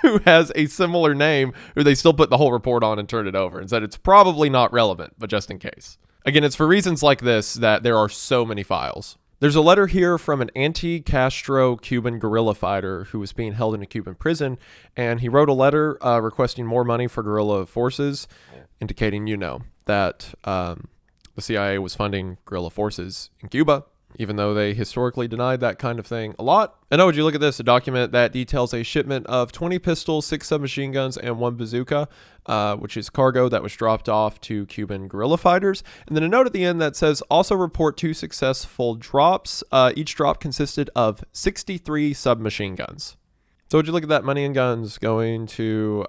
who has a similar name who they still put the whole report on and turned it over and said it's probably not relevant, but just in case. Again, it's for reasons like this that there are so many files. There's a letter here from an anti-Castro Cuban guerrilla fighter who was being held in a Cuban prison, and he wrote a letter requesting more money for guerrilla forces, indicating, that the CIA was funding guerrilla forces in Cuba, even though they historically denied that kind of thing a lot. And would you look at this, a document that details a shipment of 20 pistols, 6 submachine guns, and 1 bazooka, which is cargo that was dropped off to Cuban guerrilla fighters. And then a note at the end that says, also report 2 successful drops. Each drop consisted of 63 submachine guns. So would you look at that, money and guns going to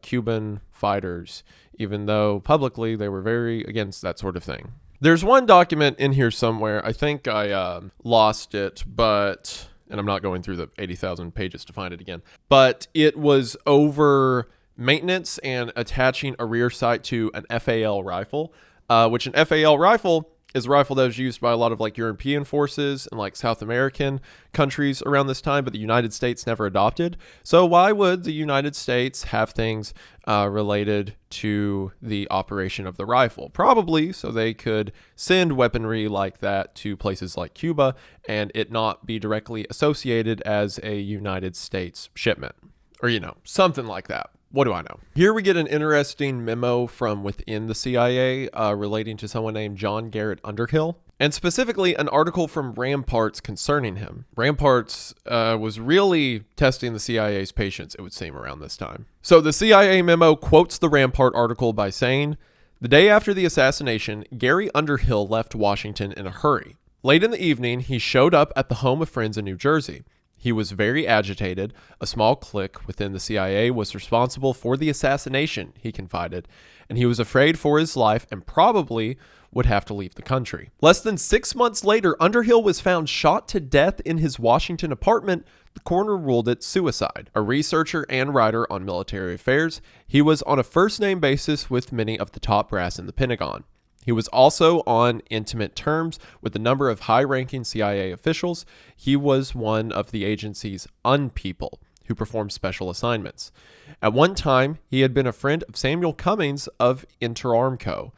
Cuban fighters, even though publicly they were very against that sort of thing. There's one document in here somewhere. I think I lost it, and I'm not going through the 80,000 pages to find it again, but it was over maintenance and attaching a rear sight to an FAL rifle. which an FAL rifle is a rifle that was used by a lot of like European forces and like South American countries around this time, but the United States never adopted. So why would the United States have things related to the operation of the rifle? Probably so they could send weaponry like that to places like Cuba and it not be directly associated as a United States shipment, or, you know, something like that. What do I know? Here we get an interesting memo from within the CIA relating to someone named John Garrett Underhill, and specifically an article from Ramparts concerning him. Ramparts was really testing the CIA's patience, it would seem, around this time. So the CIA memo quotes the Rampart article by saying, "The day after the assassination, Gary Underhill left Washington in a hurry. Late in the evening, he showed up at the home of friends in New Jersey. He was very agitated. A small clique within the CIA was responsible for the assassination," he confided, "and he was afraid for his life and probably would have to leave the country." Less than 6 months later, Underhill was found shot to death in his Washington apartment. The coroner ruled it suicide. A researcher and writer on military affairs, he was on a first-name basis with many of the top brass in the Pentagon. He was also on intimate terms with a number of high-ranking CIA officials. He was one of the agency's unpeople who performed special assignments. At one time, he had been a friend of Samuel Cummings of Interarmco,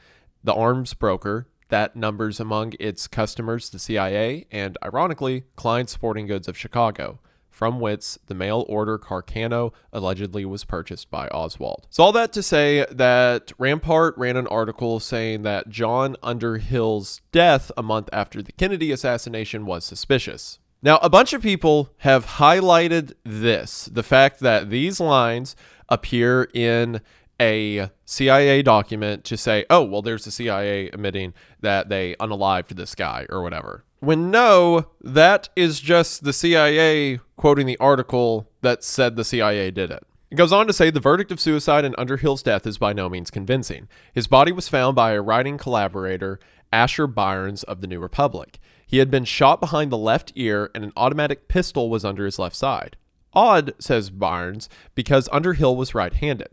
the arms broker that numbers among its customers the CIA and, ironically, Klein Sporting Goods of Chicago, from which the mail-order Carcano allegedly was purchased by Oswald. So all that to say that Rampart ran an article saying that John Underhill's death a month after the Kennedy assassination was suspicious. Now, a bunch of people have highlighted this, the fact that these lines appear in a CIA document to say, oh, well, there's the CIA admitting that they unalived this guy or whatever. When no, that is just the CIA quoting the article that said the CIA did it. It goes on to say the verdict of suicide in Underhill's death is by no means convincing. His body was found by a writing collaborator, Asher Byrnes of the New Republic. He had been shot behind the left ear and an automatic pistol was under his left side. Odd, says Byrnes, because Underhill was right-handed.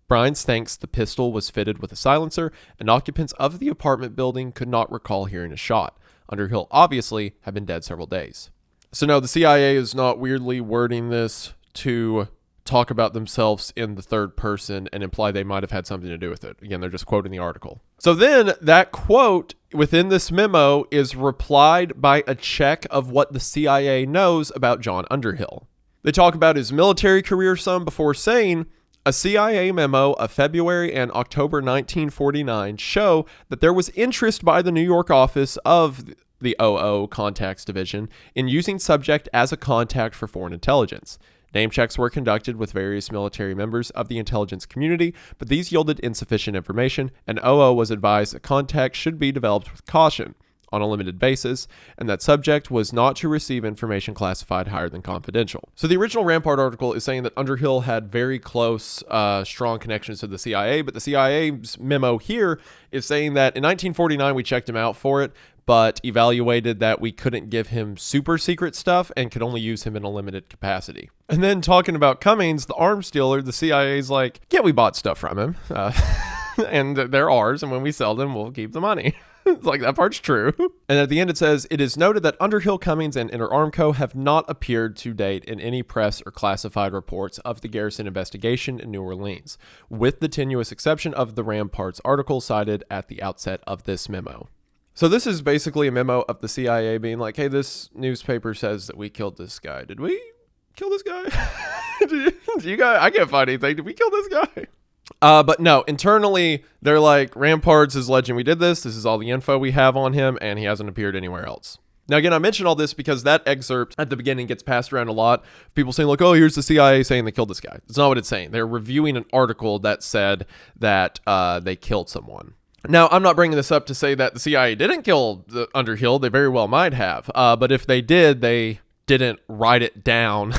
Byrnes thinks the pistol was fitted with a silencer, and occupants of the apartment building could not recall hearing a shot. Underhill obviously had been dead several days. So no, the CIA is not weirdly wording this to talk about themselves in the third person and imply they might have had something to do with it. Again, they're just quoting the article. So then that quote within this memo is replied by a check of what the CIA knows about John Underhill. They talk about his military career some before saying, a CIA memo of February and October 1949 show that there was interest by the New York office of the OO Contacts Division in using subject as a contact for foreign intelligence. Name checks were conducted with various military members of the intelligence community, but these yielded insufficient information, and OO was advised that contact should be developed with caution on a limited basis, and that subject was not to receive information classified higher than confidential. So the original Rampart article is saying that Underhill had very close, strong connections to the CIA, but the CIA's memo here is saying that in 1949 we checked him out for it, but evaluated that we couldn't give him super secret stuff and could only use him in a limited capacity. And then talking about Cummings, the arms dealer, the CIA's like, yeah, we bought stuff from him, and they're ours, and when we sell them, we'll keep the money. It's like, that part's true. And at the end it says, it is noted that Underhill, Cummings, and Interarmco have not appeared to date in any press or classified reports of the Garrison investigation in New Orleans, with the tenuous exception of the Ramparts article cited at the outset of this memo. So this is basically a memo of the CIA being like, hey, this newspaper says that we killed this guy. Did we kill this guy? Do you guys, I can't find anything. Did we kill this guy? But no, internally, they're like, Ramparts is alleging we did this. This is all the info we have on him, and he hasn't appeared anywhere else. Now, again, I mention all this because that excerpt at the beginning gets passed around a lot. People saying, like, oh, here's the CIA saying they killed this guy. That's not what it's saying. They're reviewing an article that said that they killed someone. Now, I'm not bringing this up to say that the CIA didn't kill Underhill. They very well might have. But if they did, they didn't write it down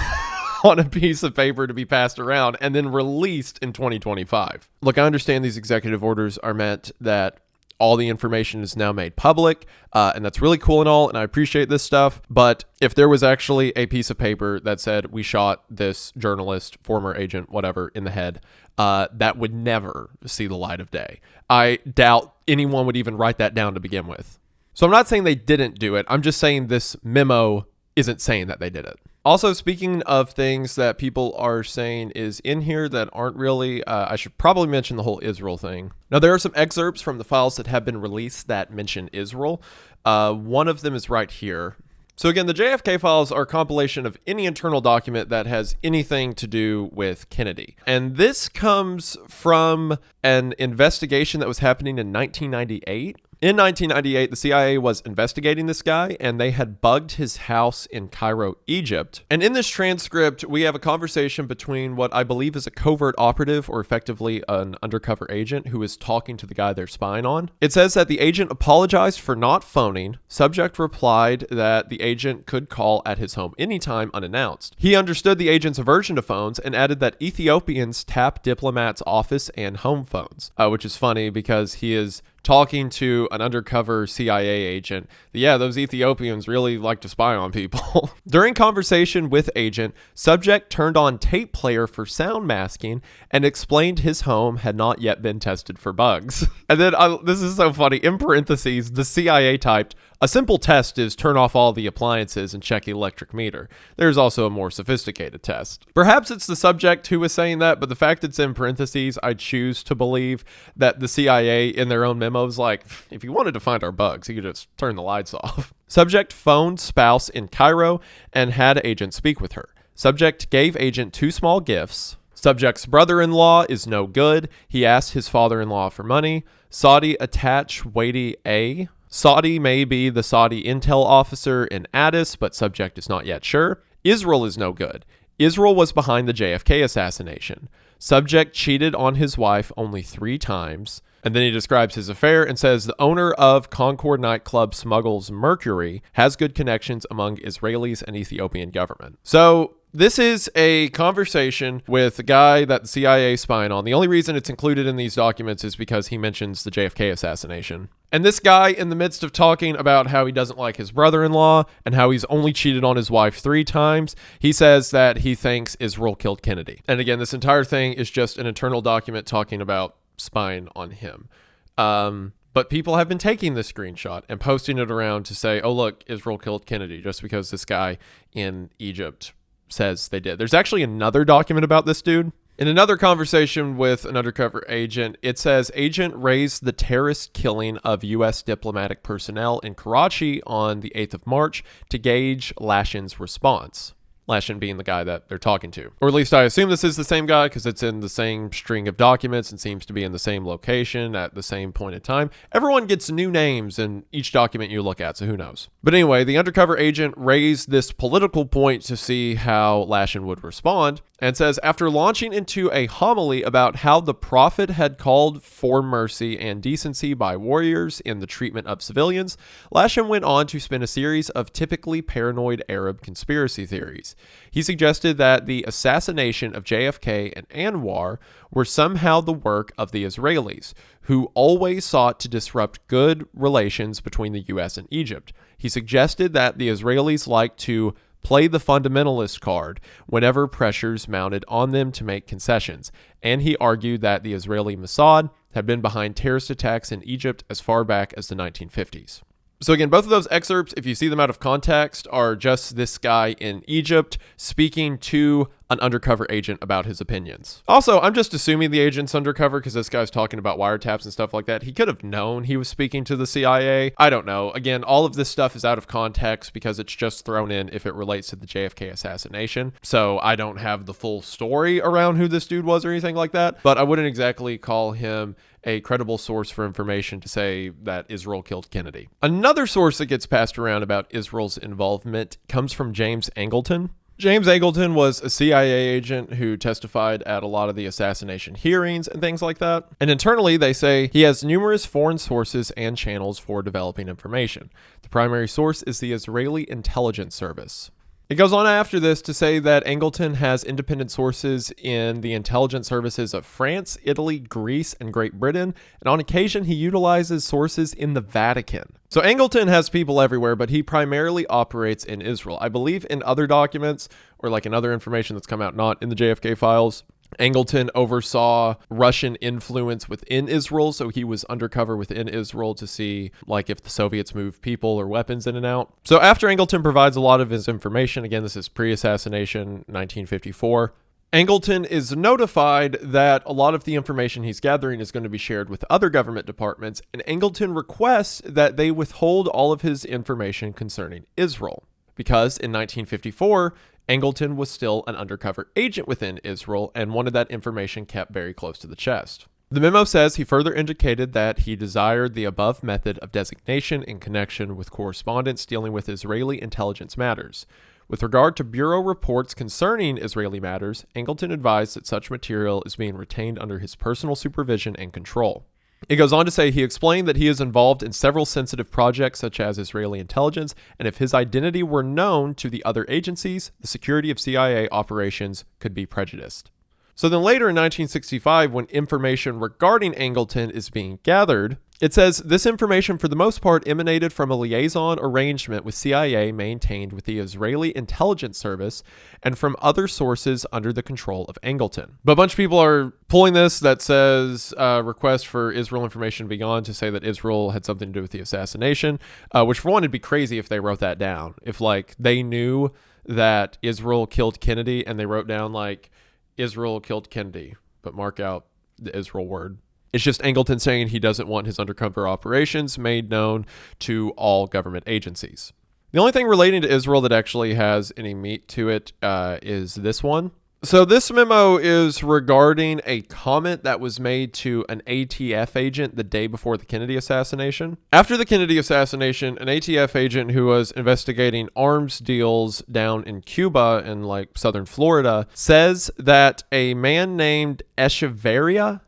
on a piece of paper to be passed around and then released in 2025. Look, I understand these executive orders are meant that all the information is now made public, and that's really cool and all, and I appreciate this stuff. But if there was actually a piece of paper that said we shot this journalist, former agent, whatever, in the head, that would never see the light of day. I doubt anyone would even write that down to begin with. So I'm not saying they didn't do it. I'm just saying this memo isn't saying that they did it. Also, speaking of things that people are saying is in here that aren't really, I should probably mention the whole Israel thing. Now, there are some excerpts from the files that have been released that mention Israel. One of them is right here. So again, the JFK files are a compilation of any internal document that has anything to do with Kennedy. And this comes from an investigation that was happening in 1998. In 1998, the CIA was investigating this guy, and they had bugged his house in Cairo, Egypt. And in this transcript, we have a conversation between what I believe is a covert operative, or effectively an undercover agent, who is talking to the guy they're spying on. It says that the agent apologized for not phoning. Subject replied that the agent could call at his home anytime unannounced. He understood the agent's aversion to phones and added that Ethiopians tap diplomats' office and home phones, which is funny because he is talking to an undercover CIA agent. Yeah, those Ethiopians really like to spy on people. During conversation with agent, subject turned on tape player for sound masking and explained his home had not yet been tested for bugs. And then, this is so funny, in parentheses, the CIA typed, "A simple test is turn off all the appliances and check the electric meter. There's also a more sophisticated test." Perhaps it's the subject who was saying that, but the fact it's in parentheses, I choose to believe that the CIA in their own memos, like, if you wanted to find our bugs, you could just turn the lights off. Subject phoned spouse in Cairo and had agent speak with her. Subject gave agent 2 small gifts. Subject's brother-in-law is no good. He asked his father-in-law for money. Saudi attach weighty A. Saudi may be the Saudi intel officer in Addis, but subject is not yet sure. Israel is no good. Israel was behind the JFK assassination. Subject cheated on his wife only 3 times. And then he describes his affair and says the owner of Concord nightclub smuggles mercury, has good connections among Israelis and Ethiopian government. So this is a conversation with a guy that the CIA is spying on. The only reason it's included in these documents is because he mentions the JFK assassination. And this guy, in the midst of talking about how he doesn't like his brother-in-law and how he's only cheated on his wife 3 times, he says that he thinks Israel killed Kennedy. And again, this entire thing is just an internal document talking about spying on him. But people have been taking this screenshot and posting it around to say, oh, look, Israel killed Kennedy, just because this guy in Egypt says they did. There's actually another document about this dude. In another conversation with an undercover agent, it says agent raised the terrorist killing of U.S. diplomatic personnel in Karachi on the 8th of March to gauge Lashin's response. Lashin being the guy that they're talking to. Or at least I assume this is the same guy because it's in the same string of documents and seems to be in the same location at the same point in time. Everyone gets new names in each document you look at, so who knows? But anyway, the undercover agent raised this political point to see how Lashin would respond and says, after launching into a homily about how the Prophet had called for mercy and decency by warriors in the treatment of civilians, Lashin went on to spin a series of typically paranoid Arab conspiracy theories. He suggested that the assassination of JFK and Anwar were somehow the work of the Israelis, who always sought to disrupt good relations between the U.S. and Egypt. He suggested that the Israelis liked to play the fundamentalist card whenever pressures mounted on them to make concessions, and he argued that the Israeli Mossad had been behind terrorist attacks in Egypt as far back as the 1950s. So again, both of those excerpts, if you see them out of context, are just this guy in Egypt speaking to an undercover agent about his opinions. Also, I'm just assuming the agent's undercover because this guy's talking about wiretaps and stuff like that. He could have known he was speaking to the CIA. I don't know. Again, all of this stuff is out of context because it's just thrown in if it relates to the JFK assassination. So I don't have the full story around who this dude was or anything like that, but I wouldn't exactly call him a credible source for information to say that Israel killed Kennedy. Another source that gets passed around about Israel's involvement comes from James Angleton. James Angleton was a CIA agent who testified at a lot of the assassination hearings and things like that. And internally, they say he has numerous foreign sources and channels for developing information. The primary source is the Israeli intelligence service. It goes on after this to say that Angleton has independent sources in the intelligence services of France, Italy, Greece, and Great Britain, and on occasion he utilizes sources in the Vatican. So Angleton has people everywhere, but he primarily operates in Israel. I believe in other documents, or like in other information that's come out not in the JFK files, Angleton oversaw Russian influence within Israel, so he was undercover within Israel to see like if the Soviets moved people or weapons in and out. So after Angleton provides a lot of his information, again, this is pre-assassination, 1954, Angleton is notified that a lot of the information he's gathering is going to be shared with other government departments, and Angleton requests that they withhold all of his information concerning Israel, because in 1954, Angleton was still an undercover agent within Israel and wanted that information kept very close to the chest. The memo says he further indicated that he desired the above method of designation in connection with correspondence dealing with Israeli intelligence matters. With regard to Bureau reports concerning Israeli matters, Angleton advised that such material is being retained under his personal supervision and control. It goes on to say he explained that he is involved in several sensitive projects such as Israeli intelligence, and if his identity were known to the other agencies, the security of CIA operations could be prejudiced. So then later in 1965, when information regarding Angleton is being gathered, it says this information for the most part emanated from a liaison arrangement with CIA maintained with the Israeli intelligence service and from other sources under the control of Angleton. But a bunch of people are pulling this that says request for Israel information beyond to say that Israel had something to do with the assassination, which for one, it'd be crazy if they wrote that down. If like they knew that Israel killed Kennedy and they wrote down like Israel killed Kennedy, but mark out the Israel word. It's just Angleton saying he doesn't want his undercover operations made known to all government agencies. The only thing relating to Israel that actually has any meat to it is this one. So this memo is regarding a comment that was made to an ATF agent the day before the Kennedy assassination. After the Kennedy assassination, an ATF agent who was investigating arms deals down in Cuba and like southern Florida says that a man named Echeverria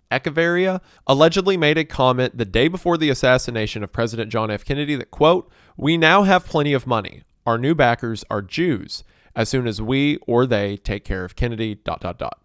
allegedly made a comment the day before the assassination of President John F. Kennedy that, quote, "We now have plenty of money. Our new backers are Jews. As soon as we or they take care of Kennedy, ...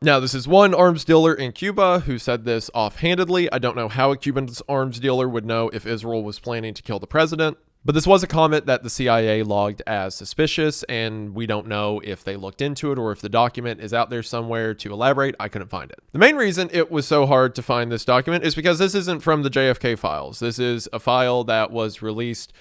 Now, this is one arms dealer in Cuba who said this offhandedly. I don't know how a Cuban arms dealer would know if Israel was planning to kill the president. But this was a comment that the CIA logged as suspicious, and we don't know if they looked into it or if the document is out there somewhere to elaborate. I couldn't find it. The main reason it was so hard to find this document is because this isn't from the JFK files. This is a file that was released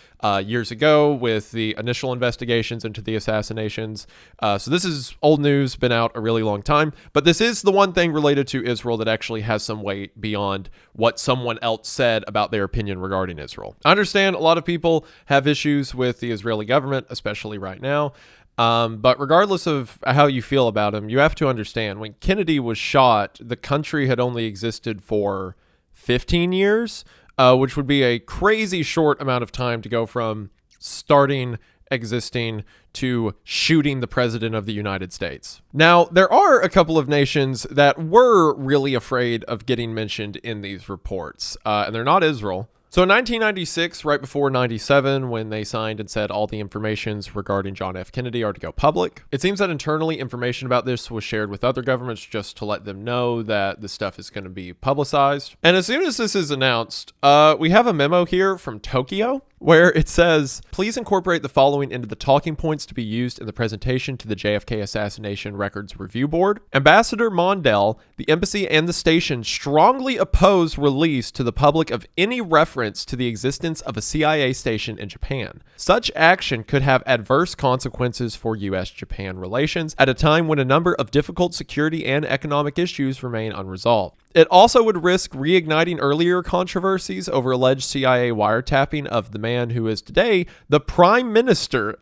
years ago with the initial investigations into the assassinations. So this is old news, been out a really long time. But this is the one thing related to Israel that actually has some weight beyond what someone else said about their opinion regarding Israel. I understand a lot of people have issues with the Israeli government, especially right now. But regardless of how you feel about him, you have to understand when Kennedy was shot, the country had only existed for 15 years, which would be a crazy short amount of time to go from starting existing to shooting the president of the United States. Now, there are a couple of nations that were really afraid of getting mentioned in these reports, and they're not Israel. So in 1996, right before 97, when they signed and said all the informations regarding John F. Kennedy are to go public, it seems that internally information about this was shared with other governments just to let them know that this stuff is going to be publicized. And as soon as this is announced, we have a memo here from Tokyo where it says, please incorporate the following into the talking points to be used in the presentation to the JFK Assassination Records Review Board. Ambassador Mondale, the embassy and the station strongly oppose release to the public of any reference to the existence of a CIA station in Japan. Such action could have adverse consequences for U.S.-Japan relations at a time when a number of difficult security and economic issues remain unresolved. It also would risk reigniting earlier controversies over alleged CIA wiretapping of the man who is today the prime minister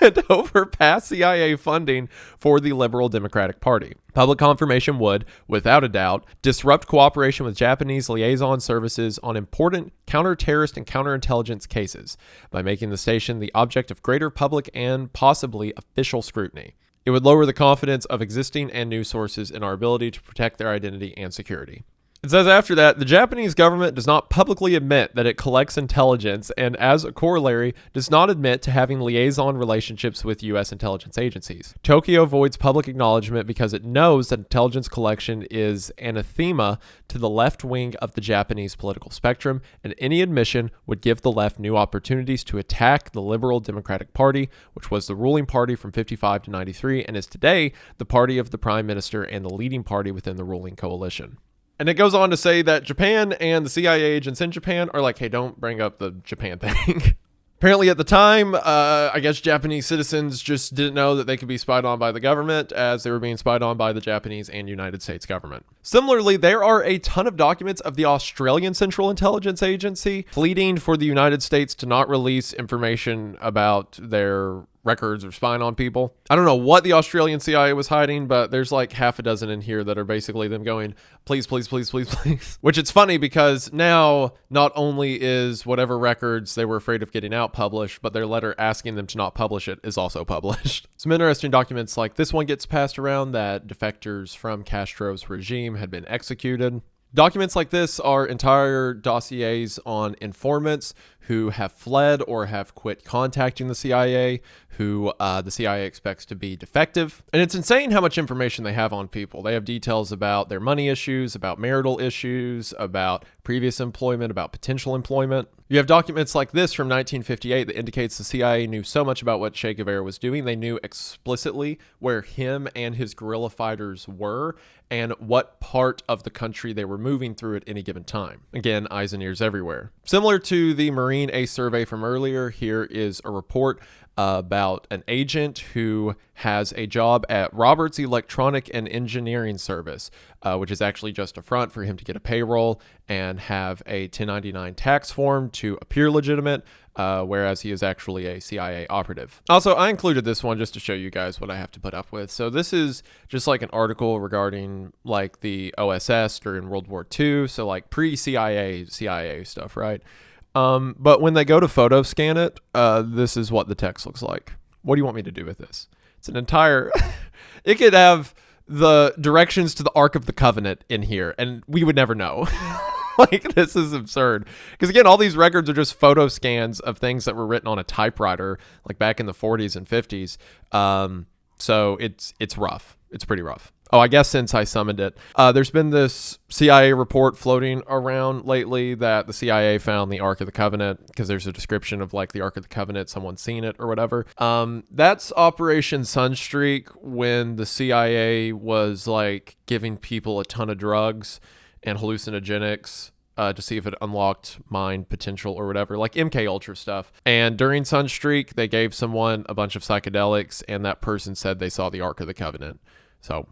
and over past CIA funding for the Liberal Democratic Party. Public confirmation would, without a doubt, disrupt cooperation with Japanese liaison services on important counter-terrorist and counterintelligence cases by making the station the object of greater public and possibly official scrutiny. It would lower the confidence of existing and new sources in our ability to protect their identity and security. It says after that, the Japanese government does not publicly admit that it collects intelligence and, as a corollary, does not admit to having liaison relationships with U.S. intelligence agencies. Tokyo avoids public acknowledgement because it knows that intelligence collection is anathema to the left wing of the Japanese political spectrum, and any admission would give the left new opportunities to attack the Liberal Democratic Party, which was the ruling party from 55 to 93 and is today the party of the Prime Minister and the leading party within the ruling coalition. And it goes on to say that Japan and the CIA agents in Japan are like, hey, don't bring up the Japan thing. Apparently at the time, I guess Japanese citizens just didn't know that they could be spied on by the government as they were being spied on by the Japanese and United States government. Similarly, there are a ton of documents of the Australian Central Intelligence Agency pleading for the United States to not release information about their records or spying on people. I don't know what the Australian CIA was hiding, but there's like half a dozen in here that are basically them going, please, please, please, please, please. Which it's funny because now not only is whatever records they were afraid of getting out published, but their letter asking them to not publish it is also published. Some interesting documents like this one gets passed around that defectors from Castro's regime had been executed. Documents like this are entire dossiers on informants who have fled or have quit contacting the CIA, who the CIA expects to be defective. And it's insane how much information they have on people. They have details about their money issues, about marital issues, about previous employment, about potential employment. You have documents like this from 1958 that indicates the CIA knew so much about what Che Guevara was doing. They knew explicitly where him and his guerrilla fighters were and what part of the country they were moving through at any given time. Again, eyes and ears everywhere. Similar to the Marine Ace survey from earlier, here is a report about an agent who has a job at Roberts Electronic and Engineering Service, which is actually just a front for him to get a payroll and have a 1099 tax form to appear legitimate, whereas he is actually a CIA operative. Also, I included this one just to show you guys what I have to put up with. So this is just like an article regarding like the OSS during World War II, so like pre-CIA CIA stuff, right? But when they go to photo scan it, this is what the text looks like. What do you want me to do with this? It's an entire, it could have the directions to the Ark of the Covenant in here, and we would never know. Like, this is absurd. Because again, all these records are just photo scans of things that were written on a typewriter, like back in the 40s and 50s. So it's rough. It's pretty rough. Oh, I guess since I summoned it, there's been this CIA report floating around lately that the CIA found the Ark of the Covenant because there's a description of like the Ark of the Covenant, someone's seen it or whatever. That's Operation Sunstreak, when the CIA was like giving people a ton of drugs and hallucinogenics to see if it unlocked mind potential or whatever, like MK Ultra stuff. And during Sunstreak, they gave someone a bunch of psychedelics, and that person said they saw the Ark of the Covenant. So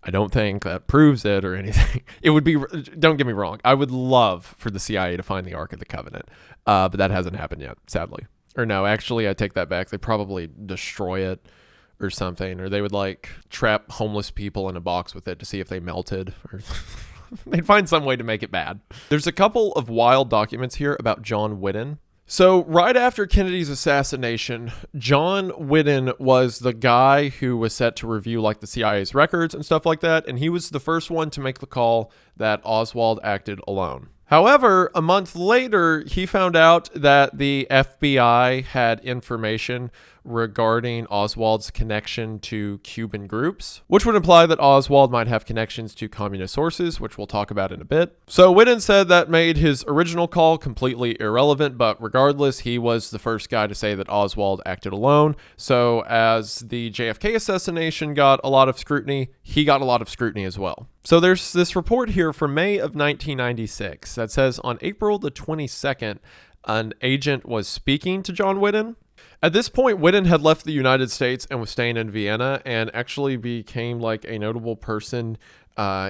I don't think that proves it or anything. It would be, don't get me wrong, I would love for the CIA to find the Ark of the Covenant, but that hasn't happened yet, sadly. Or no, actually, I take that back. They'd probably destroy it or something, or they would like trap homeless people in a box with it to see if they melted, or they'd find some way to make it bad. There's a couple of wild documents here about John Whitten. So right after Kennedy's assassination, John Whitten was the guy who was set to review like the CIA's records and stuff like that, and he was the first one to make the call that Oswald acted alone. However, a month later, he found out that the FBI had information regarding Oswald's connection to Cuban groups, which would imply that Oswald might have connections to communist sources, which we'll talk about in a bit. So Whitten said that made his original call completely irrelevant, but regardless, he was the first guy to say that Oswald acted alone. So as the JFK assassination got a lot of scrutiny, he got a lot of scrutiny as well. So there's this report here from May of 1996 that says on April the 22nd, an agent was speaking to John Whitten. At this point, Whitten had left the United States and was staying in Vienna and actually became like a notable person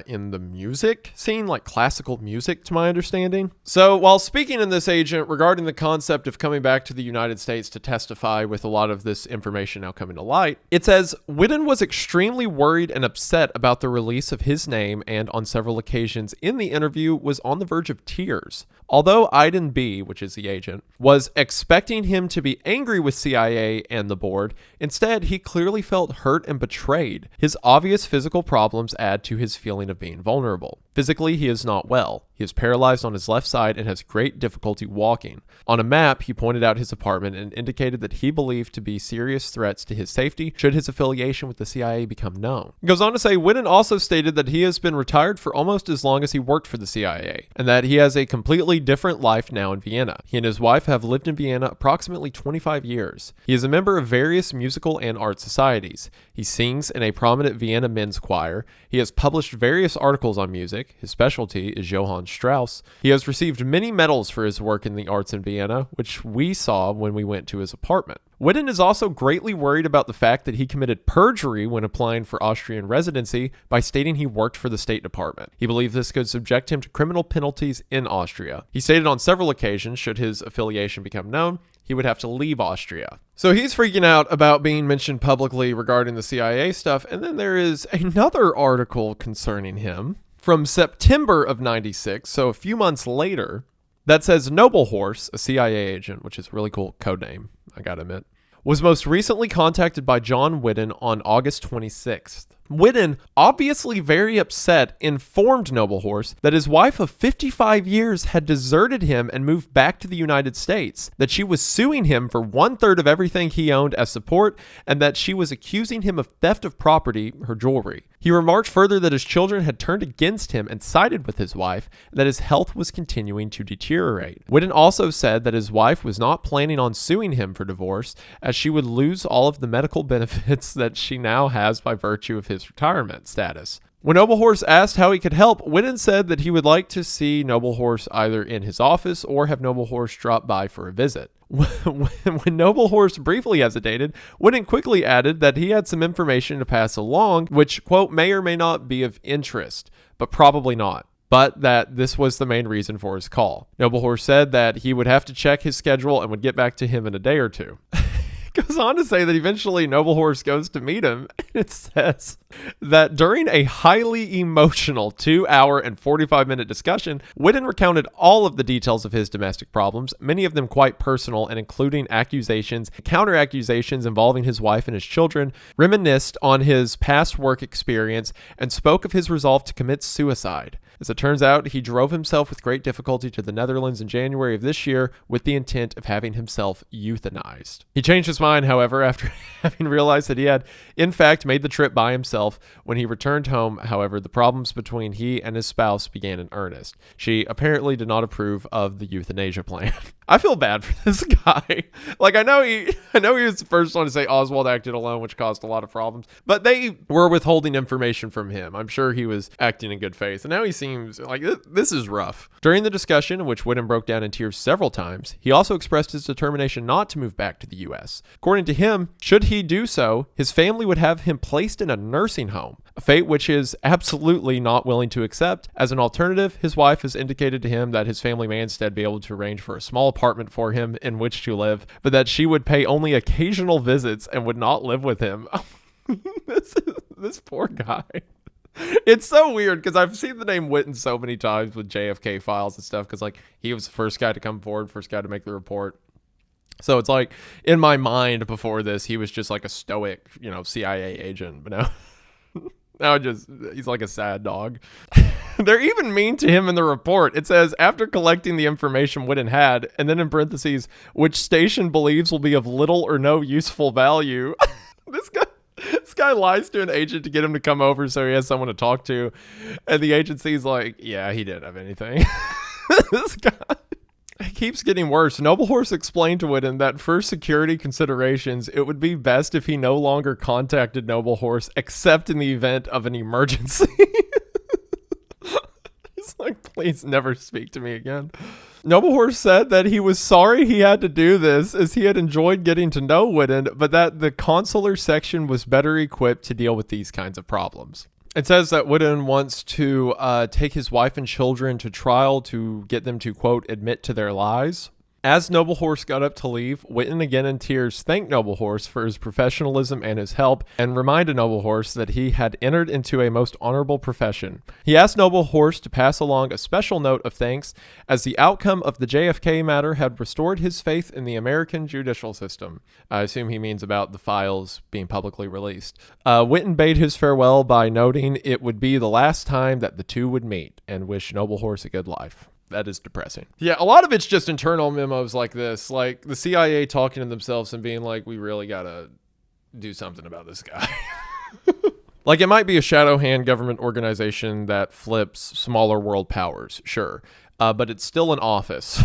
in the music scene, like classical music to my understanding. So while speaking in this agent regarding the concept of coming back to the United States to testify with a lot of this information now coming to light, it says Whitten was extremely worried and upset about the release of his name, and on several occasions in the interview was on the verge of tears. Although Iden B., which is the agent, was expecting him to be angry with CIA and the board, instead he clearly felt hurt and betrayed. His obvious physical problems add to his his feeling of being vulnerable. Physically, he is not well. He is paralyzed on his left side and has great difficulty walking. On a map, he pointed out his apartment and indicated that he believed to be serious threats to his safety should his affiliation with the CIA become known. He goes on to say Whitten also stated that he has been retired for almost as long as he worked for the CIA, and that he has a completely different life now in Vienna. He and his wife have lived in Vienna approximately 25 years. He is a member of various musical and art societies. He sings in a prominent Vienna men's choir. He has published various articles on music. His specialty is Johann Strauss. He has received many medals for his work in the arts in Vienna, which we saw when we went to his apartment. Whitten is also greatly worried about the fact that he committed perjury when applying for Austrian residency by stating he worked for the State Department. He believed this could subject him to criminal penalties in Austria. He stated on several occasions, should his affiliation become known, he would have to leave Austria. So he's freaking out about being mentioned publicly regarding the CIA stuff, and then there is another article concerning him from September of 96, so a few months later, that says Noble Horse, a CIA agent, which is a really cool code name, I gotta admit, was most recently contacted by John Whitten on August 26th. Whitten, obviously very upset, informed Noble Horse that his wife of 55 years had deserted him and moved back to the United States, that she was suing him for 1/3 of everything he owned as support, and that she was accusing him of theft of property, her jewelry. He remarked further that his children had turned against him and sided with his wife, and that his health was continuing to deteriorate. Whitten also said that his wife was not planning on suing him for divorce, as she would lose all of the medical benefits that she now has by virtue of his retirement status. When Noble Horse asked how he could help, Whitten said that he would like to see Noble Horse either in his office or have Noble Horse drop by for a visit. When Noble Horse briefly hesitated, Whitten quickly added that he had some information to pass along, which, quote, may or may not be of interest, but probably not. But that this was the main reason for his call. Noble Horse said that he would have to check his schedule and would get back to him in a day or two. Goes on to say that eventually Noble Horse goes to meet him, and it says that during a highly emotional 2-hour and 45-minute discussion, Whitten recounted all of the details of his domestic problems, many of them quite personal and including accusations and counter-accusations involving his wife and his children, reminisced on his past work experience, and spoke of his resolve to commit suicide. As it turns out, he drove himself with great difficulty to the Netherlands in January of this year with the intent of having himself euthanized. He changed his mind, however, after having realized that he had, in fact, made the trip by himself. When he returned home, however, the problems between he and his spouse began in earnest. She apparently did not approve of the euthanasia plan. I feel bad for this guy. Like, I know he was the first one to say Oswald acted alone, which caused a lot of problems, but they were withholding information from him. I'm sure he was acting in good faith, and now he seems like this is rough. During the discussion, in which Whitten broke down in tears several times, he also expressed his determination not to move back to the U.S. According to him, should he do so, his family would have him placed in a nursing home, a fate which he is absolutely not willing to accept. As an alternative, his wife has indicated to him that his family may instead be able to arrange for a small apartment for him in which to live, but that she would pay only occasional visits and would not live with him. This poor guy. It's so weird because I've seen the name Whitten so many times with JFK files and stuff because, like, he was the first guy to come forward, first guy to make the report. So it's like, in my mind before this, he was just like a stoic, CIA agent. But now he's like a sad dog. They're even mean to him in the report. It says, after collecting the information Whitten had, and then in parentheses, which station believes will be of little or no useful value. This guy lies to an agent to get him to come over so he has someone to talk to. And the agency's like, yeah, he didn't have anything. This guy. It keeps getting worse. Noble Horse explained to Whitten that for security considerations, it would be best if he no longer contacted Noble Horse except in the event of an emergency. He's like, please never speak to me again. Noble Horse said that he was sorry he had to do this as he had enjoyed getting to know Whitten, but that the consular section was better equipped to deal with these kinds of problems. It says that Whitten wants to take his wife and children to trial to get them to, quote, admit to their lies. As Noble Horse got up to leave, Whitten again in tears thanked Noble Horse for his professionalism and his help, and reminded Noble Horse that he had entered into a most honorable profession. He asked Noble Horse to pass along a special note of thanks, as the outcome of the JFK matter had restored his faith in the American judicial system. I assume he means about the files being publicly released. Whitten bade his farewell by noting it would be the last time that the two would meet, and wish Noble Horse a good life. That is depressing. Yeah, a lot of it's just internal memos like this, like the CIA talking to themselves and being like, we really gotta do something about this guy. Like, it might be a shadow hand government organization that flips smaller world powers, sure, but it's still an office.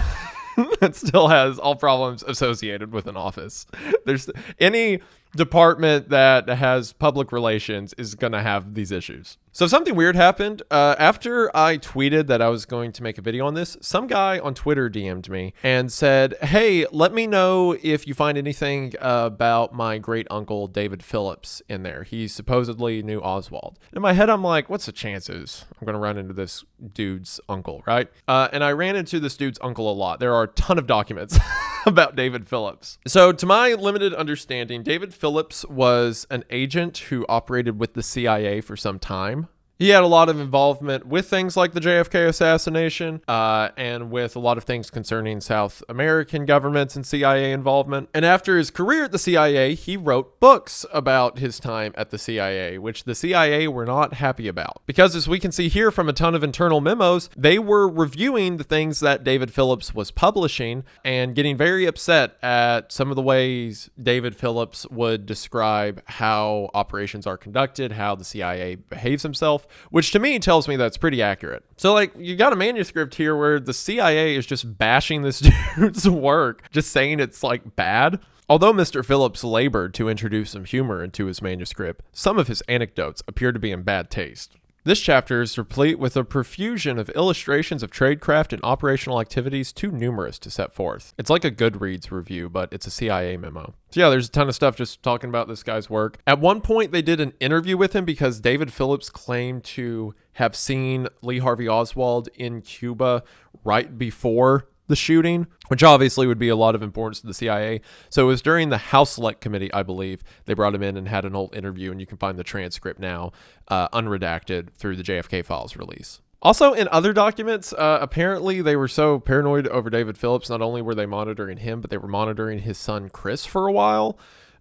It still has all problems associated with an office. There's any department that has public relations is going to have these issues. So something weird happened. After I tweeted that I was going to make a video on this, some guy on Twitter DM'd me and said, hey, let me know if you find anything about my great uncle David Phillips in there. He supposedly knew Oswald. In my head, I'm like, what's the chances I'm going to run into this dude's uncle, right? And I ran into this dude's uncle a lot. There are a ton of documents about David Phillips. So to my limited understanding, David Phillips was an agent who operated with the CIA for some time. He had a lot of involvement with things like the JFK assassination and with a lot of things concerning South American governments and CIA involvement. And after his career at the CIA, he wrote books about his time at the CIA, which the CIA were not happy about. Because as we can see here from a ton of internal memos, they were reviewing the things that David Phillips was publishing and getting very upset at some of the ways David Phillips would describe how operations are conducted, how the CIA behaves himself, which to me tells me that's pretty accurate. So like, you got a manuscript here where the CIA is just bashing this dude's work, just saying it's like bad. Although Mr. Phillips labored to introduce some humor into his manuscript, some of his anecdotes appear to be in bad taste. This chapter is replete with a profusion of illustrations of tradecraft and operational activities too numerous to set forth. It's like a Goodreads review, but it's a CIA memo. So yeah, there's a ton of stuff just talking about this guy's work. At one point, they did an interview with him because David Phillips claimed to have seen Lee Harvey Oswald in Cuba right before the shooting, which obviously would be a lot of importance to the CIA. So it was during the House Select Committee, I believe, they brought him in and had an old interview, and you can find the transcript now, unredacted, through the JFK files release. Also, in other documents, apparently they were so paranoid over David Phillips, not only were they monitoring him, but they were monitoring his son Chris for a while.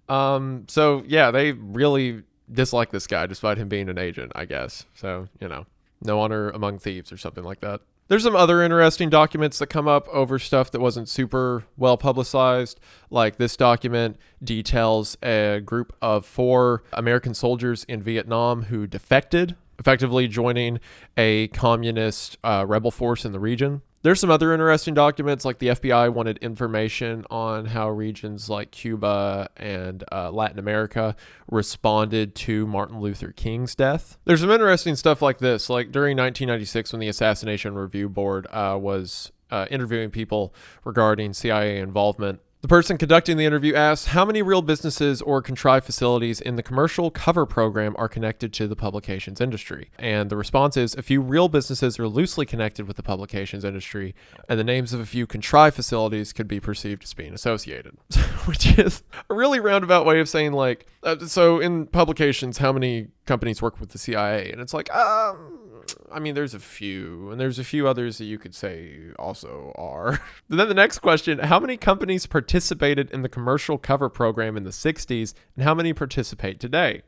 So yeah, they really dislike this guy despite him being an agent, I guess. So, you know, no honor among thieves or something like that. There's some other interesting documents that come up over stuff that wasn't super well publicized. Like this document details a group of 4 American soldiers in Vietnam who defected, effectively joining a communist rebel force in the region. There's some other interesting documents, like the FBI wanted information on how regions like Cuba and Latin America responded to Martin Luther King's death. There's some interesting stuff like this, like during 1996 when the Assassination Review Board was interviewing people regarding CIA involvement. The person conducting the interview asks how many real businesses or contrived facilities in the commercial cover program are connected to the publications industry. And the response is a few real businesses are loosely connected with the publications industry, and the names of a few contrived facilities could be perceived as being associated. Which is a really roundabout way of saying, like, so in publications, how many companies work with the CIA? And it's like, I mean, there's a few, and there's a few others that you could say also are. But then the next question, how many companies participated in the commercial cover program in the 60s, and how many participate today?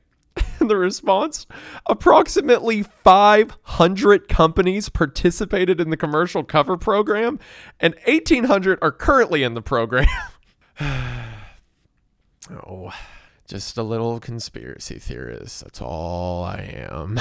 And the response, approximately 500 companies participated in the commercial cover program, and 1,800 are currently in the program. Oh, just a little conspiracy theorist. That's all I am.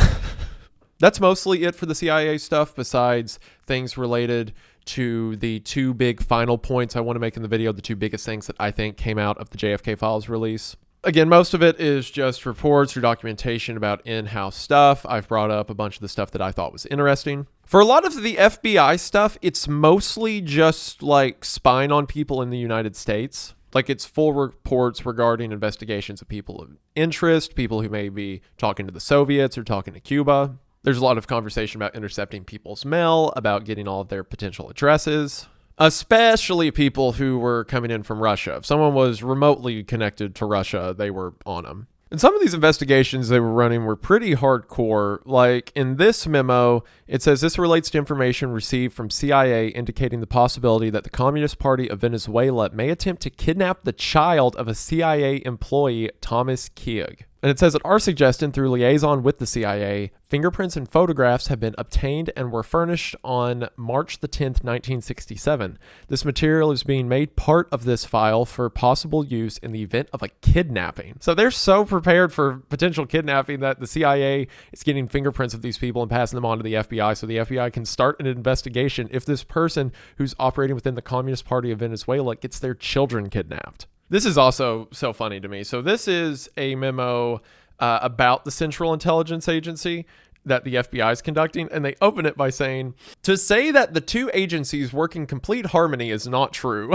That's mostly it for the CIA stuff, besides things related to the 2 big final points I want to make in the video, the 2 biggest things that I think came out of the JFK files release. Again, most of it is just reports or documentation about in-house stuff. I've brought up a bunch of the stuff that I thought was interesting. For a lot of the FBI stuff, it's mostly just like spying on people in the United States. Like, it's full reports regarding investigations of people of interest, people who may be talking to the Soviets or talking to Cuba. There's a lot of conversation about intercepting people's mail, about getting all of their potential addresses. especially people who were coming in from Russia. If someone was remotely connected to Russia, they were on them. And some of these investigations they were running were pretty hardcore. Like in this memo, it says this relates to information received from CIA indicating the possibility that the Communist Party of Venezuela may attempt to kidnap the child of a CIA employee, Thomas Keogh. And it says at our suggestion, through liaison with the CIA, fingerprints and photographs have been obtained and were furnished on March the 10th, 1967. This material is being made part of this file for possible use in the event of a kidnapping. So they're so prepared for potential kidnapping that the CIA is getting fingerprints of these people and passing them on to the FBI so the FBI can start an investigation if this person who's operating within the Communist Party of Venezuela gets their children kidnapped. This is also so funny to me. So this is a memo about the Central Intelligence Agency that the FBI is conducting, and they open it by saying, to say that the two agencies work in complete harmony is not true.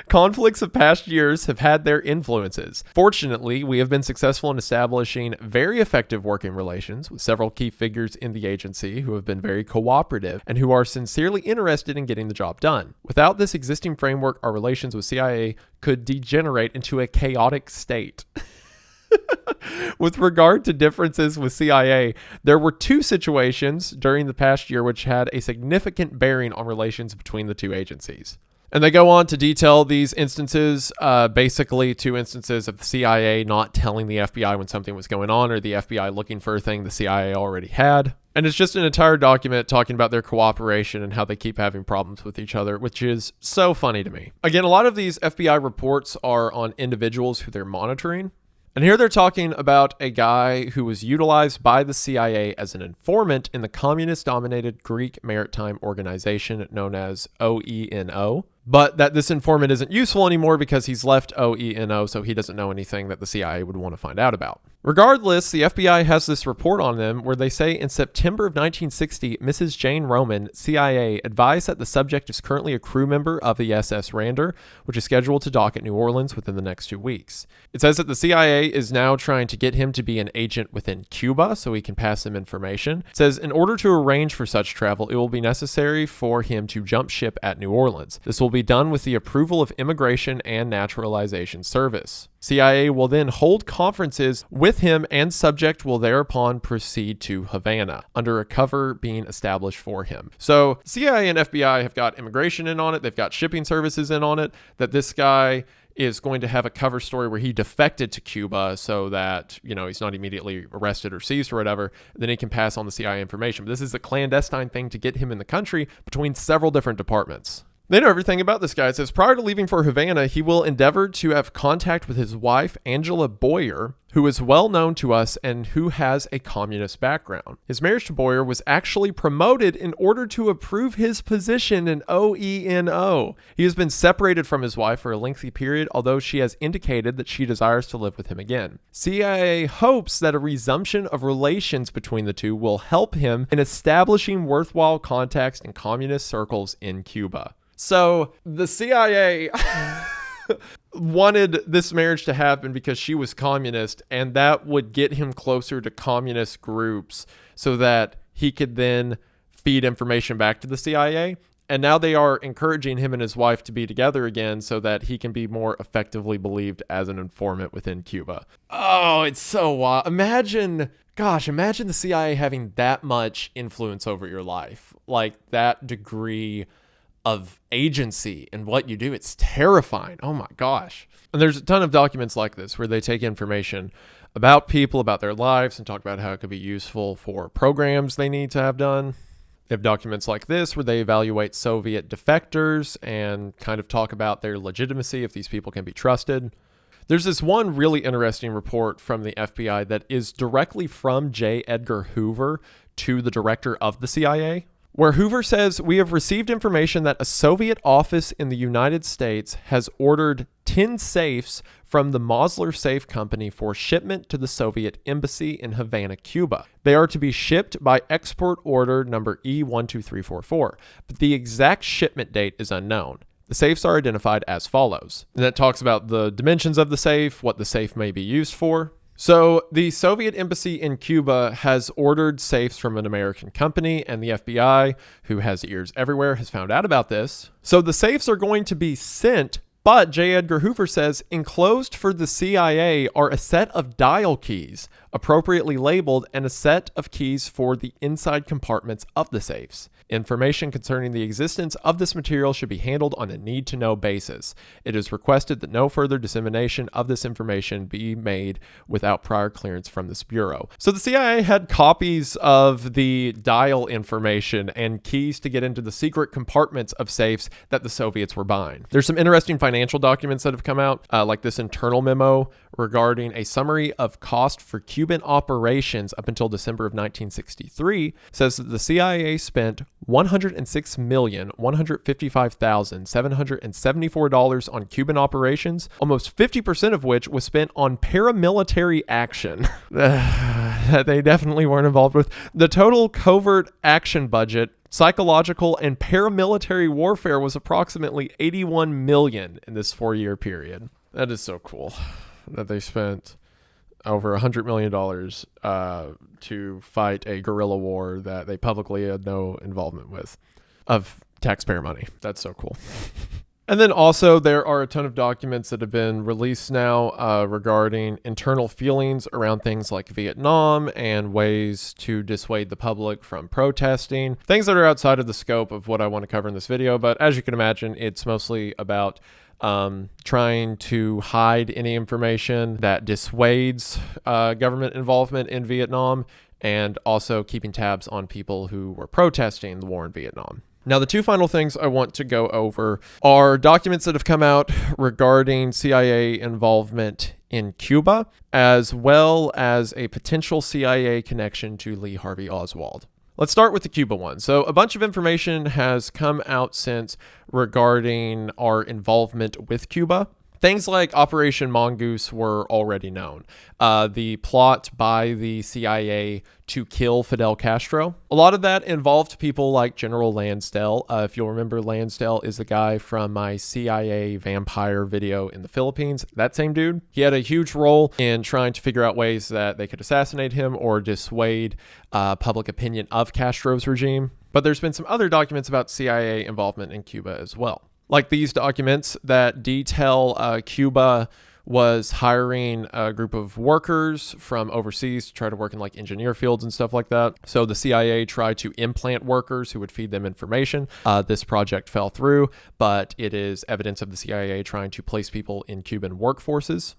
Conflicts of past years have had their influences. Fortunately, we have been successful in establishing very effective working relations with several key figures in the agency who have been very cooperative and who are sincerely interested in getting the job done. Without this existing framework, our relations with CIA could degenerate into a chaotic state. With regard to differences with CIA, there were two situations during the past year which had a significant bearing on relations between the two agencies. And they go on to detail these instances, basically two instances of the CIA not telling the FBI when something was going on or the FBI looking for a thing the CIA already had. And it's just an entire document talking about their cooperation and how they keep having problems with each other, which is so funny to me. Again, a lot of these FBI reports are on individuals who they're monitoring. And here they're talking about a guy who was utilized by the CIA as an informant in the communist-dominated Greek maritime organization known as OENO, but that this informant isn't useful anymore because he's left OENO, so he doesn't know anything that the CIA would want to find out about. Regardless, the FBI has this report on them where they say in September of 1960, Mrs. Jane Roman, CIA, advised that the subject is currently a crew member of the SS Rander, which is scheduled to dock at New Orleans within the next 2 weeks. It says that the CIA is now trying to get him to be an agent within Cuba so he can pass them information. It says in order to arrange for such travel, it will be necessary for him to jump ship at New Orleans. This will be done with the approval of Immigration and Naturalization Service. CIA will then hold conferences with him and subject will thereupon proceed to Havana under a cover being established for him. So CIA and FBI have got immigration in on it. They've got shipping services in on it, that this guy is going to have a cover story where he defected to Cuba so that, you know, he's not immediately arrested or seized or whatever. Then he can pass on the CIA information. But this is a clandestine thing to get him in the country between several different departments. They know everything about this guy. It says, prior to leaving for Havana, he will endeavor to have contact with his wife, Angela Boyer, who is well known to us and who has a communist background. His marriage to Boyer was actually promoted in order to approve his position in OENO. He has been separated from his wife for a lengthy period, although she has indicated that she desires to live with him again. CIA hopes that a resumption of relations between the two will help him in establishing worthwhile contacts in communist circles in Cuba. So the CIA wanted this marriage to happen because she was communist, and that would get him closer to communist groups so that he could then feed information back to the CIA. And now they are encouraging him and his wife to be together again so that he can be more effectively believed as an informant within Cuba. Oh, it's so wild. Imagine the CIA having that much influence over your life, like that degree of agency in what you do. It's terrifying. Oh my gosh. And there's a ton of documents like this where they take information about people, about their lives, and talk about how it could be useful for programs they need to have done. They have documents like this where they evaluate Soviet defectors and kind of talk about their legitimacy, if these people can be trusted. There's this one really interesting report from the FBI that is directly from J. Edgar Hoover to the director of the CIA, where Hoover says, we have received information that a Soviet office in the United States has ordered 10 safes from the Mosler Safe Company for shipment to the Soviet Embassy in Havana, Cuba. They are to be shipped by export order number E12344, but the exact shipment date is unknown. The safes are identified as follows. And that talks about the dimensions of the safe, what the safe may be used for. So the Soviet embassy in Cuba has ordered safes from an American company, and the FBI, who has ears everywhere, has found out about this. So the safes are going to be sent, but J. Edgar Hoover says enclosed for the CIA are a set of dial keys, appropriately labeled, and a set of keys for the inside compartments of the safes. Information concerning the existence of this material should be handled on a need-to-know basis. It is requested that no further dissemination of this information be made without prior clearance from this bureau. So the CIA had copies of the dial information and keys to get into the secret compartments of safes that the Soviets were buying. There's some interesting financial documents that have come out, like this internal memo regarding a summary of cost for Cuban operations up until December of 1963, says that the CIA spent $106,155,774 on Cuban operations, almost 50% of which was spent on paramilitary action that they definitely weren't involved with. The total covert action budget, psychological and paramilitary warfare, was approximately $81 million in this 4-year period. That is so cool that they spent over $100 million to fight a guerrilla war that they publicly had no involvement with, of taxpayer money. That's so cool. And then also there are a ton of documents that have been released now regarding internal feelings around things like Vietnam and ways to dissuade the public from protesting. Things that are outside of the scope of what I want to cover in this video, but as you can imagine, it's mostly about trying to hide any information that dissuades government involvement in Vietnam, and also keeping tabs on people who were protesting the war in Vietnam. Now, the two final things I want to go over are documents that have come out regarding CIA involvement in Cuba, as well as a potential CIA connection to Lee Harvey Oswald. Let's start with the Cuba one. So a bunch of information has come out since regarding our involvement with Cuba. Things like Operation Mongoose were already known. The plot by the CIA to kill Fidel Castro. A lot of that involved people like General Lansdale. If you'll remember, Lansdale is the guy from my CIA vampire video in the Philippines. That same dude. He had a huge role in trying to figure out ways that they could assassinate him or dissuade public opinion of Castro's regime. But there's been some other documents about CIA involvement in Cuba as well. Like these documents that detail Cuba was hiring a group of workers from overseas to try to work in like engineer fields and stuff like that. So the CIA tried to implant workers who would feed them information. This project fell through, but it is evidence of the CIA trying to place people in Cuban workforces.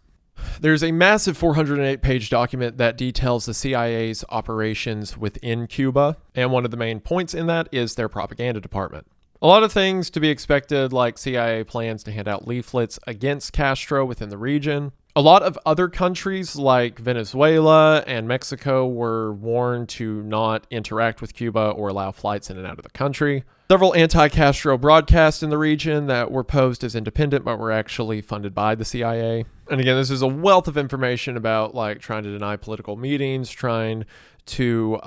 There's a massive 408-page document that details the CIA's operations within Cuba, and one of the main points in that is their propaganda department. A lot of things to be expected, like CIA plans to hand out leaflets against Castro within the region. A lot of other countries like Venezuela and Mexico were warned to not interact with Cuba or allow flights in and out of the country. Several anti-Castro broadcasts in the region that were posed as independent but were actually funded by the CIA. And again, this is a wealth of information about like trying to deny political meetings, trying to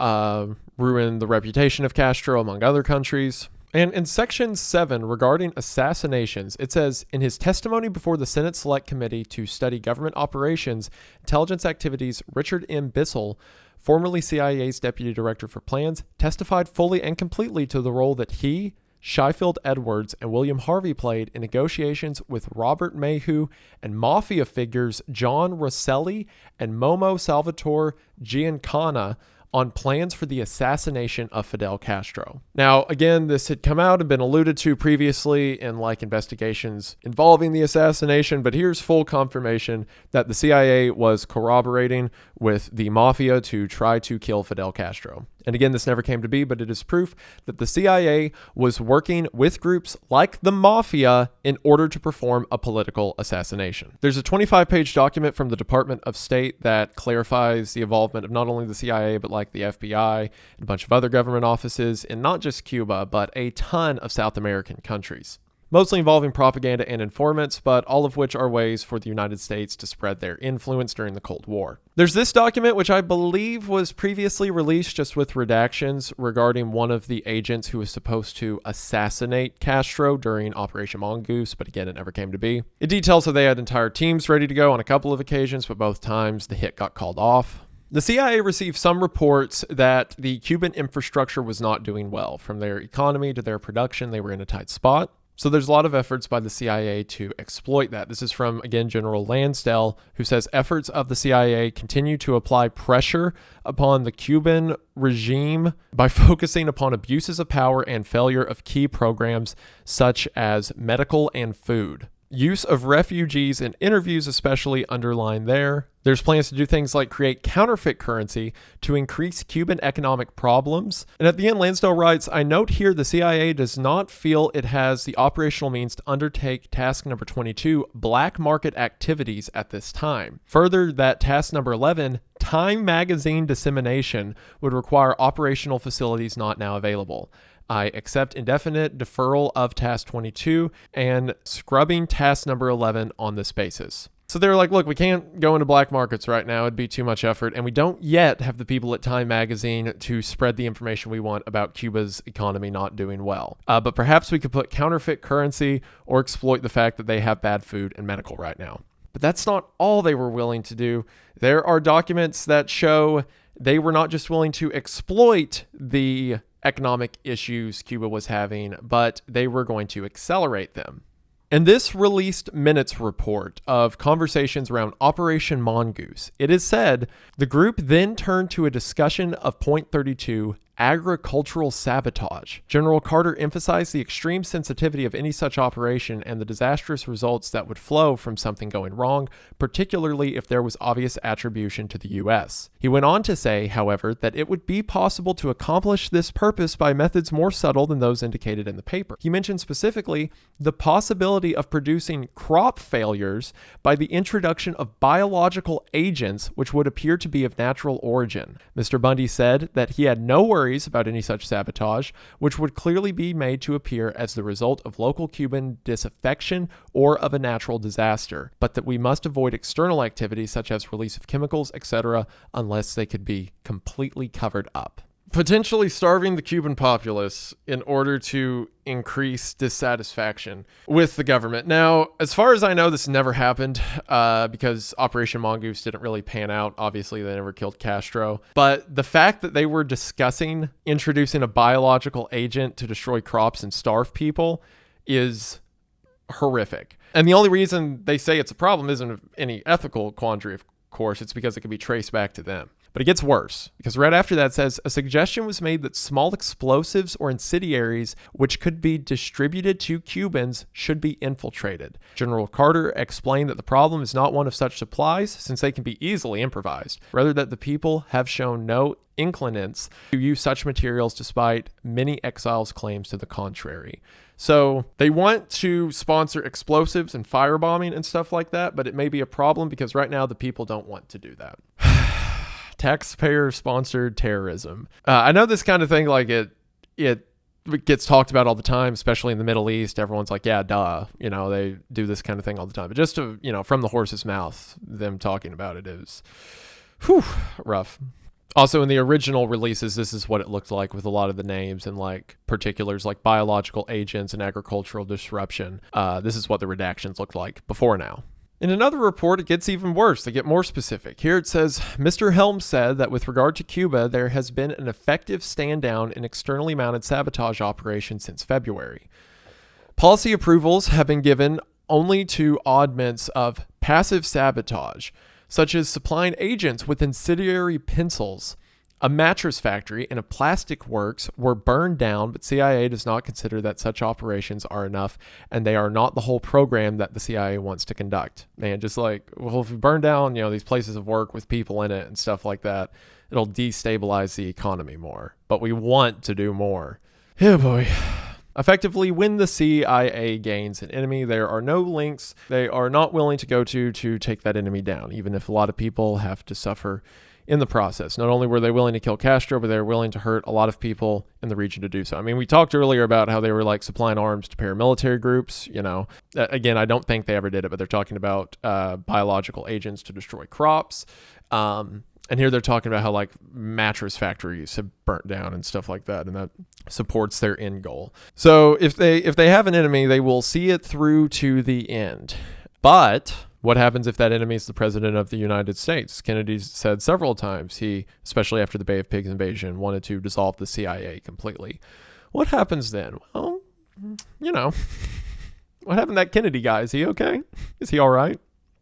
ruin the reputation of Castro among other countries. And in Section 7 regarding assassinations, it says, in his testimony before the Senate Select Committee to Study Government Operations, Intelligence Activities, Richard M. Bissell, formerly CIA's Deputy Director for Plans, testified fully and completely to the role that he, Sheffield Edwards, and William Harvey played in negotiations with Robert Mayhew and Mafia figures John Rosselli and Momo Salvatore Giancana on plans for the assassination of Fidel Castro. Now, again, this had come out and been alluded to previously in like investigations involving the assassination, but here's full confirmation that the CIA was corroborating with the Mafia to try to kill Fidel Castro. And again, this never came to be, but it is proof that the CIA was working with groups like the Mafia in order to perform a political assassination. There's a 25-page document from the Department of State that clarifies the involvement of not only the CIA, but like the FBI and a bunch of other government offices in not just Cuba, but a ton of South American countries. mostly involving propaganda and informants, but all of which are ways for the United States to spread their influence during the Cold War. There's this document, which I believe was previously released just with redactions regarding one of the agents who was supposed to assassinate Castro during Operation Mongoose, but again, it never came to be. It details how they had entire teams ready to go on a couple of occasions, but both times the hit got called off. The CIA received some reports that the Cuban infrastructure was not doing well. From their economy to their production, they were in a tight spot. So there's a lot of efforts by the CIA to exploit that. This is from, again, General Lansdale, who says efforts of the CIA continue to apply pressure upon the Cuban regime by focusing upon abuses of power and failure of key programs such as medical and food. Use of refugees in interviews especially underlined there. There's plans to do things like create counterfeit currency to increase Cuban economic problems. And at the end, Lansdale writes, I note here the CIA does not feel it has the operational means to undertake task number 22, black market activities at this time. Further, that task number 11, Time magazine dissemination, would require operational facilities not now available. I accept indefinite deferral of task 22 and scrubbing task number 11 on this basis. So they're like, look, we can't go into black markets right now. It'd be too much effort. And we don't yet have the people at Time magazine to spread the information we want about Cuba's economy not doing well. But perhaps we could put counterfeit currency or exploit the fact that they have bad food and medical right now. But that's not all they were willing to do. There are documents that show they were not just willing to exploit the economic issues Cuba was having, but they were going to accelerate them. In this released minutes report of conversations around Operation Mongoose, it is said the group then turned to a discussion of point 32, agricultural sabotage. General Carter emphasized the extreme sensitivity of any such operation and the disastrous results that would flow from something going wrong, particularly if there was obvious attribution to the U.S. He went on to say, however, that it would be possible to accomplish this purpose by methods more subtle than those indicated in the paper. He mentioned specifically the possibility of producing crop failures by the introduction of biological agents which would appear to be of natural origin. Mr. Bundy said that he had no worries about any such sabotage, which would clearly be made to appear as the result of local Cuban disaffection or of a natural disaster, but that we must avoid external activities such as release of chemicals, etc., unless they could be completely covered up. Potentially starving the Cuban populace in order to increase dissatisfaction with the government. Now, as far as I know, this never happened because Operation Mongoose didn't really pan out. Obviously, they never killed Castro. But the fact that they were discussing introducing a biological agent to destroy crops and starve people is horrific. And the only reason they say it's a problem isn't any ethical quandary, of course. It's because it can be traced back to them. But it gets worse, because right after that it says, a suggestion was made that small explosives or incendiaries which could be distributed to Cubans should be infiltrated. General Carter explained that the problem is not one of such supplies, since they can be easily improvised, rather that the people have shown no inclinance to use such materials despite many exiles' claims to the contrary. So they want to sponsor explosives and firebombing and stuff like that, but it may be a problem because right now the people don't want to do that. Taxpayer-sponsored terrorism. I know this kind of thing, like it gets talked about all the time, especially in the Middle East. Everyone's like, yeah, duh. You know, they do this kind of thing all the time. But just to, from the horse's mouth, them talking about it is, rough. Also, in the original releases, this is what it looked like with a lot of the names and like particulars like biological agents and agricultural disruption. This is what the redactions looked like before now. In another report, it gets even worse. They get more specific. Here it says, Mr. Helms said that with regard to Cuba, there has been an effective stand down in externally mounted sabotage operations since February. Policy approvals have been given only to oddments of passive sabotage, such as supplying agents with incendiary pencils. A mattress factory and a plastic works were burned down, but CIA does not consider that such operations are enough, and they are not the whole program that the CIA wants to conduct. Man, just like, well, if we burn down, these places of work with people in it and stuff like that, it'll destabilize the economy more. But we want to do more. Oh boy. Effectively, when the CIA gains an enemy, there are no links they are not willing to go to take that enemy down, even if a lot of people have to suffer in the process. Not only were they willing to kill Castro, but they were willing to hurt a lot of people in the region to do so. I mean, we talked earlier about how they were like supplying arms to paramilitary groups. You know, again, I don't think they ever did it, but they're talking about biological agents to destroy crops. And here they're talking about how like mattress factories have burnt down and stuff like that, and that supports their end goal. So if they have an enemy, they will see it through to the end. But what happens if that enemy is the president of the United States? Kennedy said several times he, especially after the Bay of Pigs invasion, wanted to dissolve the CIA completely. What happens then? Well, you know, what happened to that Kennedy guy? Is he okay? Is he all right?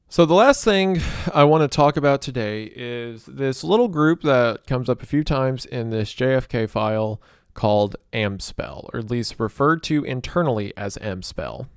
So the last thing I want to talk about today is this little group that comes up a few times in this JFK file called AMSPEL, or at least referred to internally as AMSPEL.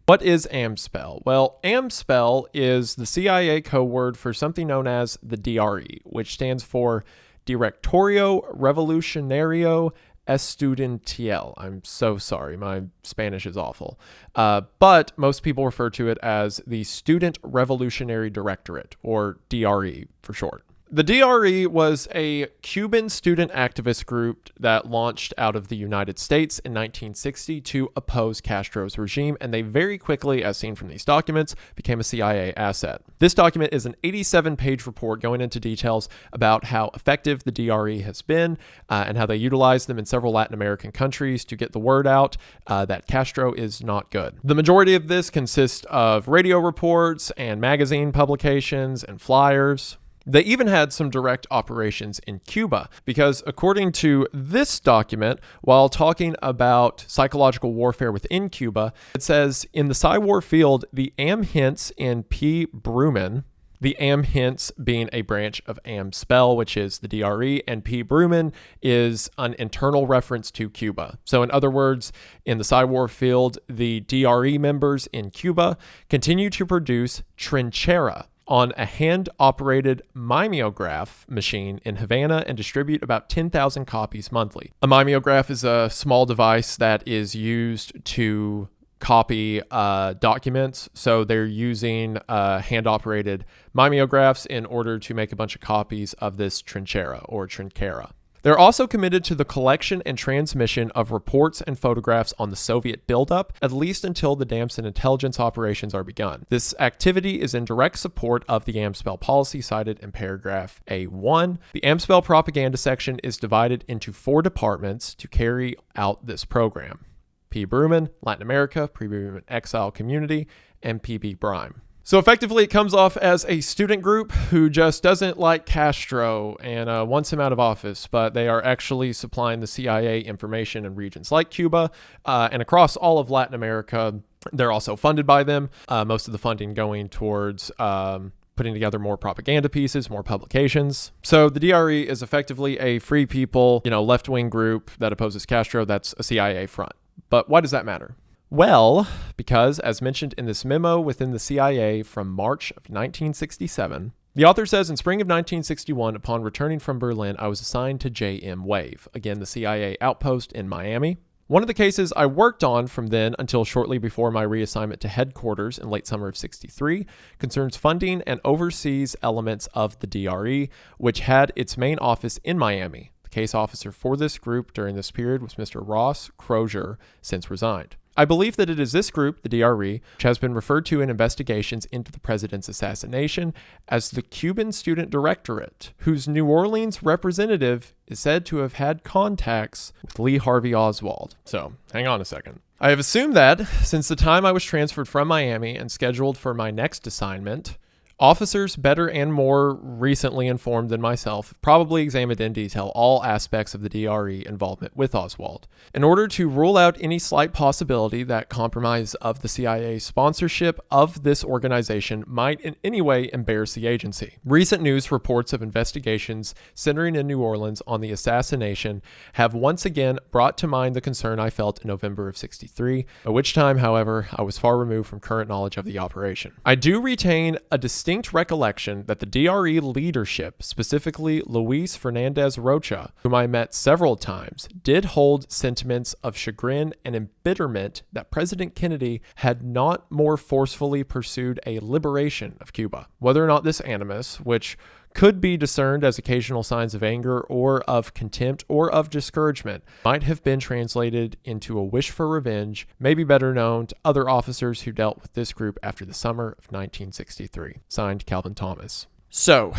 What is AMSPEL? Well, AMSPEL is the CIA code word for something known as the DRE, which stands for Directorio Revolucionario Estudiantil. I'm so sorry. My Spanish is awful. But most people refer to it as the Student Revolutionary Directorate, or DRE for short. The DRE was a Cuban student activist group that launched out of the United States in 1960 to oppose Castro's regime, and they very quickly, as seen from these documents, became a CIA asset. This document is an 87-page report going into details about how effective the DRE has been and how they utilized them in several Latin American countries to get the word out that Castro is not good. The majority of this consists of radio reports and magazine publications and flyers. They even had some direct operations in Cuba because, according to this document, while talking about psychological warfare within Cuba, it says, in the Psy-War field, the AMHints in P. Bruman, the AMHints being a branch of AMSPEL, which is the DRE, and P. Bruman is an internal reference to Cuba. So in other words, in the Psy-War field, the DRE members in Cuba continue to produce trinchera on a hand-operated mimeograph machine in Havana and distribute about 10,000 copies monthly. A mimeograph is a small device that is used to copy documents. So they're using hand-operated mimeographs in order to make a bunch of copies of this trinchera or trinchera. They're also committed to the collection and transmission of reports and photographs on the Soviet buildup, at least until the Damson intelligence operations are begun. This activity is in direct support of the AMSPEL policy cited in paragraph A1. The AMSPEL propaganda section is divided into 4 departments to carry out this program. P. Bruman, Latin America, P. Bruman Exile Community, and PB Brime. So effectively, it comes off as a student group who just doesn't like Castro and wants him out of office, but they are actually supplying the CIA information in regions like Cuba and across all of Latin America. They're also funded by them, most of the funding going towards putting together more propaganda pieces, more publications. So the DRE is effectively a free people, left-wing group that opposes Castro. That's a CIA front. But why does that matter? Well, because, as mentioned in this memo within the CIA from March of 1967, the author says, in spring of 1961, upon returning from Berlin, I was assigned to JM Wave, again, the CIA outpost in Miami. One of the cases I worked on from then until shortly before my reassignment to headquarters in late summer of 63 concerns funding and oversees elements of the DRE, which had its main office in Miami. The case officer for this group during this period was Mr. Ross Crozier, since resigned. I believe that it is this group, the DRE, which has been referred to in investigations into the president's assassination as the Cuban Student Directorate, whose New Orleans representative is said to have had contacts with Lee Harvey Oswald. So, hang on a second. I have assumed that, since the time I was transferred from Miami and scheduled for my next assignment, officers better and more recently informed than myself probably examined in detail all aspects of the DRE involvement with Oswald. In order to rule out any slight possibility that compromise of the CIA sponsorship of this organization might in any way embarrass the agency. Recent news reports of investigations centering in New Orleans on the assassination have once again brought to mind the concern I felt in November of 63, at which time, however, I was far removed from current knowledge of the operation. I do retain a distinct recollection that the DRE leadership, specifically Luis Fernandez Rocha, whom I met several times, did hold sentiments of chagrin and embitterment that President Kennedy had not more forcefully pursued a liberation of Cuba. Whether or not this animus, which could be discerned as occasional signs of anger or of contempt or of discouragement, might have been translated into a wish for revenge, maybe better known to other officers who dealt with this group after the summer of 1963. Signed, Calvin Thomas. So,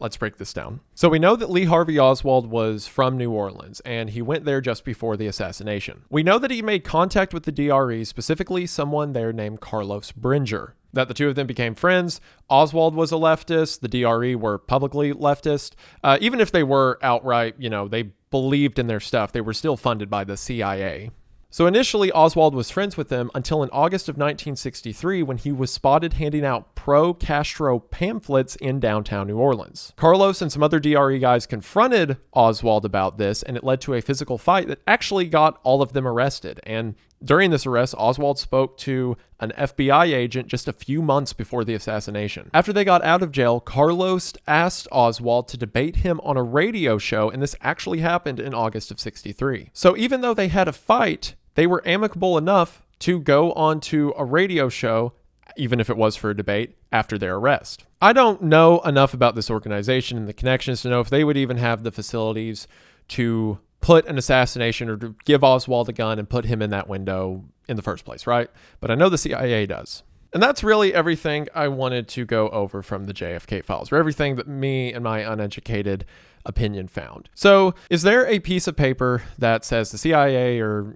let's break this down. So we know that Lee Harvey Oswald was from New Orleans, and he went there just before the assassination. We know that he made contact with the DRE, specifically someone there named Carlos Bringer, that the two of them became friends. Oswald was a leftist. The DRE were publicly leftist. Even if they were outright, they believed in their stuff, they were still funded by the CIA. So initially, Oswald was friends with them until in August of 1963 when he was spotted handing out pro-Castro pamphlets in downtown New Orleans. Carlos and some other DRE guys confronted Oswald about this, and it led to a physical fight that actually got all of them arrested. And during this arrest, Oswald spoke to an FBI agent just a few months before the assassination. After they got out of jail, Carlos asked Oswald to debate him on a radio show, and this actually happened in August of 63. So even though they had a fight, they were amicable enough to go on to a radio show, even if it was for a debate, after their arrest. I don't know enough about this organization and the connections to know if they would even have the facilities to put an assassination or to give Oswald a gun and put him in that window in the first place, right? But I know the CIA does. And that's really everything I wanted to go over from the JFK files, or everything that me and my uneducated opinion found. So is there a piece of paper that says the CIA or,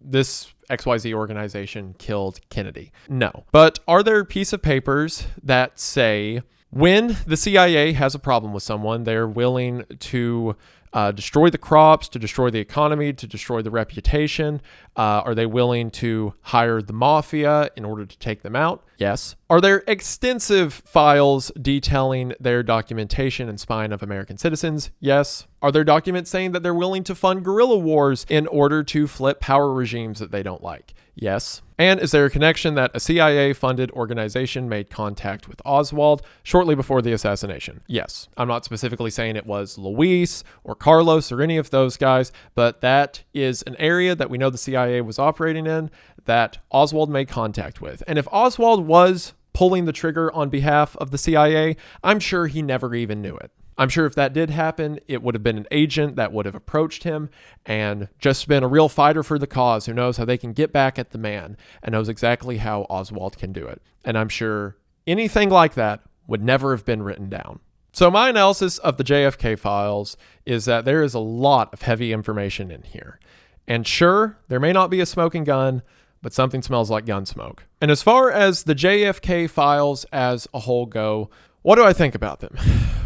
this XYZ organization killed Kennedy? No. But are there piece of papers that say when the CIA has a problem with someone, they're willing to destroy the crops, to destroy the economy, to destroy the reputation? Are they willing to hire the Mafia in order to take them out? Yes. Are there extensive files detailing their documentation and spying of American citizens? Yes. Are there documents saying that they're willing to fund guerrilla wars in order to flip power regimes that they don't like? Yes. And is there a connection that a CIA-funded organization made contact with Oswald shortly before the assassination? Yes. I'm not specifically saying it was Luis or Carlos or any of those guys, but that is an area that we know the CIA was operating in that Oswald made contact with. And if Oswald was pulling the trigger on behalf of the CIA, I'm sure he never even knew it. I'm sure if that did happen, it would have been an agent that would have approached him and just been a real fighter for the cause who knows how they can get back at the man and knows exactly how Oswald can do it. And I'm sure anything like that would never have been written down. So my analysis of the JFK files is that there is a lot of heavy information in here. And sure, there may not be a smoking gun, but something smells like gun smoke. And as far as the JFK files as a whole go, what do I think about them?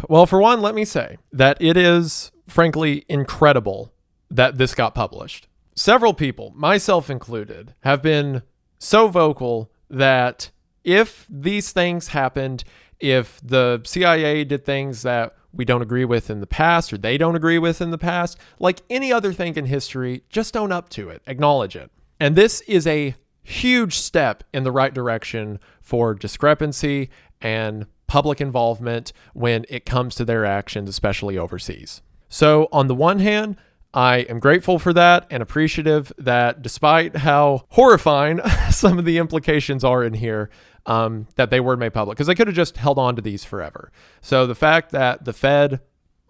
Well, for one, let me say that it is, frankly, incredible that this got published. Several people, myself included, have been so vocal that if these things happened, if the CIA did things that we don't agree with in the past or they don't agree with in the past, like any other thing in history, just own up to it, acknowledge it. And this is a huge step in the right direction for discrepancy and public involvement when it comes to their actions, especially overseas. So on the one hand, I am grateful for that and appreciative that despite how horrifying some of the implications are in here, that they were made public, because they could have just held on to these forever. So the fact that the Fed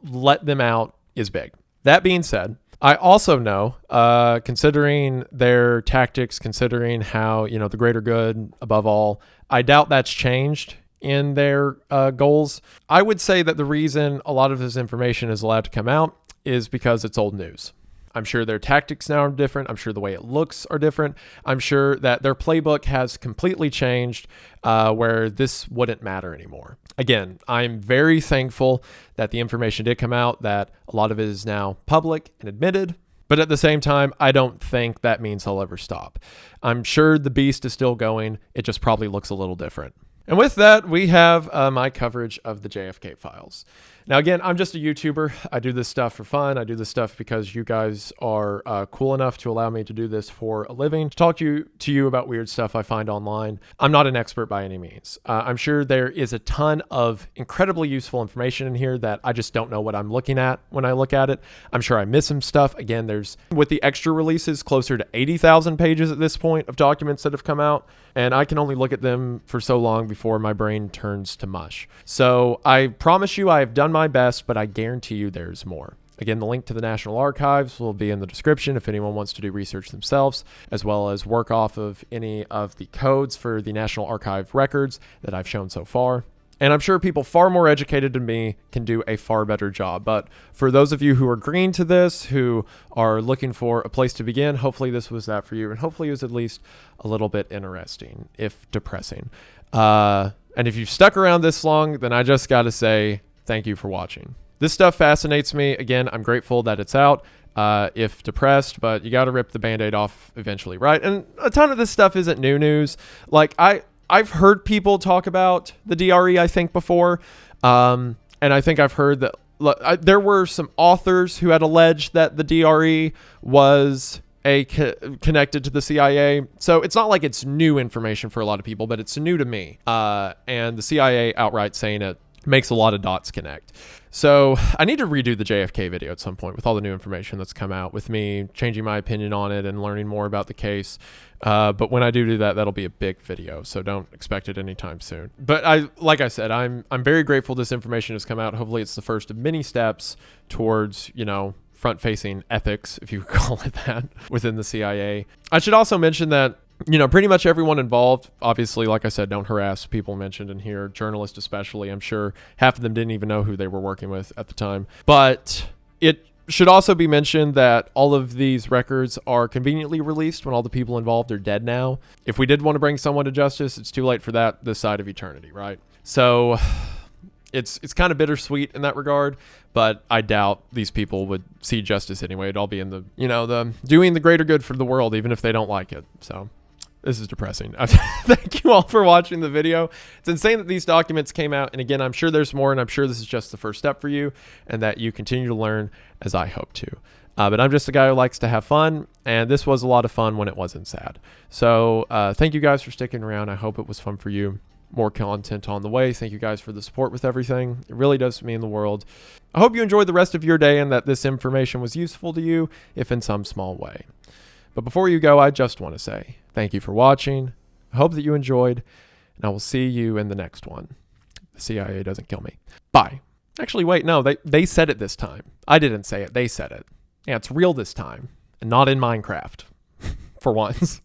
let them out is big. That being said, I also know, considering their tactics, considering how, the greater good above all, I doubt that's changed in their goals. I would say that the reason a lot of this information is allowed to come out is because it's old news. I'm sure their tactics now are different. I'm sure the way it looks are different. I'm sure that their playbook has completely changed where this wouldn't matter anymore. Again, I'm very thankful that the information did come out, that a lot of it is now public and admitted. But at the same time, I don't think that means they'll ever stop. I'm sure the beast is still going. It just probably looks a little different. And with that, we have my coverage of the JFK files. Now, again, I'm just a YouTuber. I do this stuff for fun. I do this stuff because you guys are cool enough to allow me to do this for a living, to talk to you about weird stuff I find online. I'm not an expert by any means. I'm sure there is a ton of incredibly useful information in here that I just don't know what I'm looking at when I look at it. I'm sure I miss some stuff. Again, there's, with the extra releases, closer to 80,000 pages at this point of documents that have come out, and I can only look at them for so long before my brain turns to mush. So I promise you I have done my my best, but I guarantee you there's more. Again, the link to the National Archives will be in the description if anyone wants to do research themselves, as well as work off of any of the codes for the National Archive records that I've shown so far. And I'm sure people far more educated than me can do a far better job. But for those of you who are green to this, who are looking for a place to begin, hopefully this was that for you. And hopefully it was at least a little bit interesting, if depressing. And if you've stuck around this long, then I just got to say thank you for watching. This stuff fascinates me. Again, I'm grateful that it's out, if depressed, but you got to rip the Band-Aid off eventually, right? And a ton of this stuff isn't new news. Like, I've heard people talk about the DRE, I think, before. And I think I've heard that there were some authors who had alleged that the DRE was connected to the CIA. So it's not like it's new information for a lot of people, but it's new to me. And the CIA outright saying it makes a lot of dots connect. So I need to redo the JFK video at some point with all the new information that's come out, with me changing my opinion on it and learning more about the case. But when I do that, that'll be a big video, so don't expect it anytime soon. But like I said, I'm very grateful this information has come out. Hopefully it's the first of many steps towards, front-facing ethics, if you could call it that, within the CIA. I should also mention that pretty much everyone involved, obviously, like I said, don't harass people mentioned in here, journalists especially. I'm sure half of them didn't even know who they were working with at the time. But it should also be mentioned that all of these records are conveniently released when all the people involved are dead now. If we did want to bring someone to justice, it's too late for that this side of eternity, right? So it's kind of bittersweet in that regard, but I doubt these people would see justice anyway. It'd all be in the doing the greater good for the world, even if they don't like it. So this is depressing. Thank you all for watching the video. It's insane that these documents came out. And again, I'm sure there's more, and I'm sure this is just the first step for you, and that you continue to learn as I hope to. But I'm just a guy who likes to have fun, and this was a lot of fun when it wasn't sad. So thank you guys for sticking around. I hope it was fun for you. More content on the way. Thank you guys for the support with everything. It really does mean the world. I hope you enjoyed the rest of your day and that this information was useful to you, if in some small way. But before you go, I just want to say thank you for watching. I hope that you enjoyed, and I will see you in the next one. The CIA doesn't kill me. Bye. Actually, wait, no, they said it this time. I didn't say it. They said it. Yeah, it's real this time, and not in Minecraft, for once.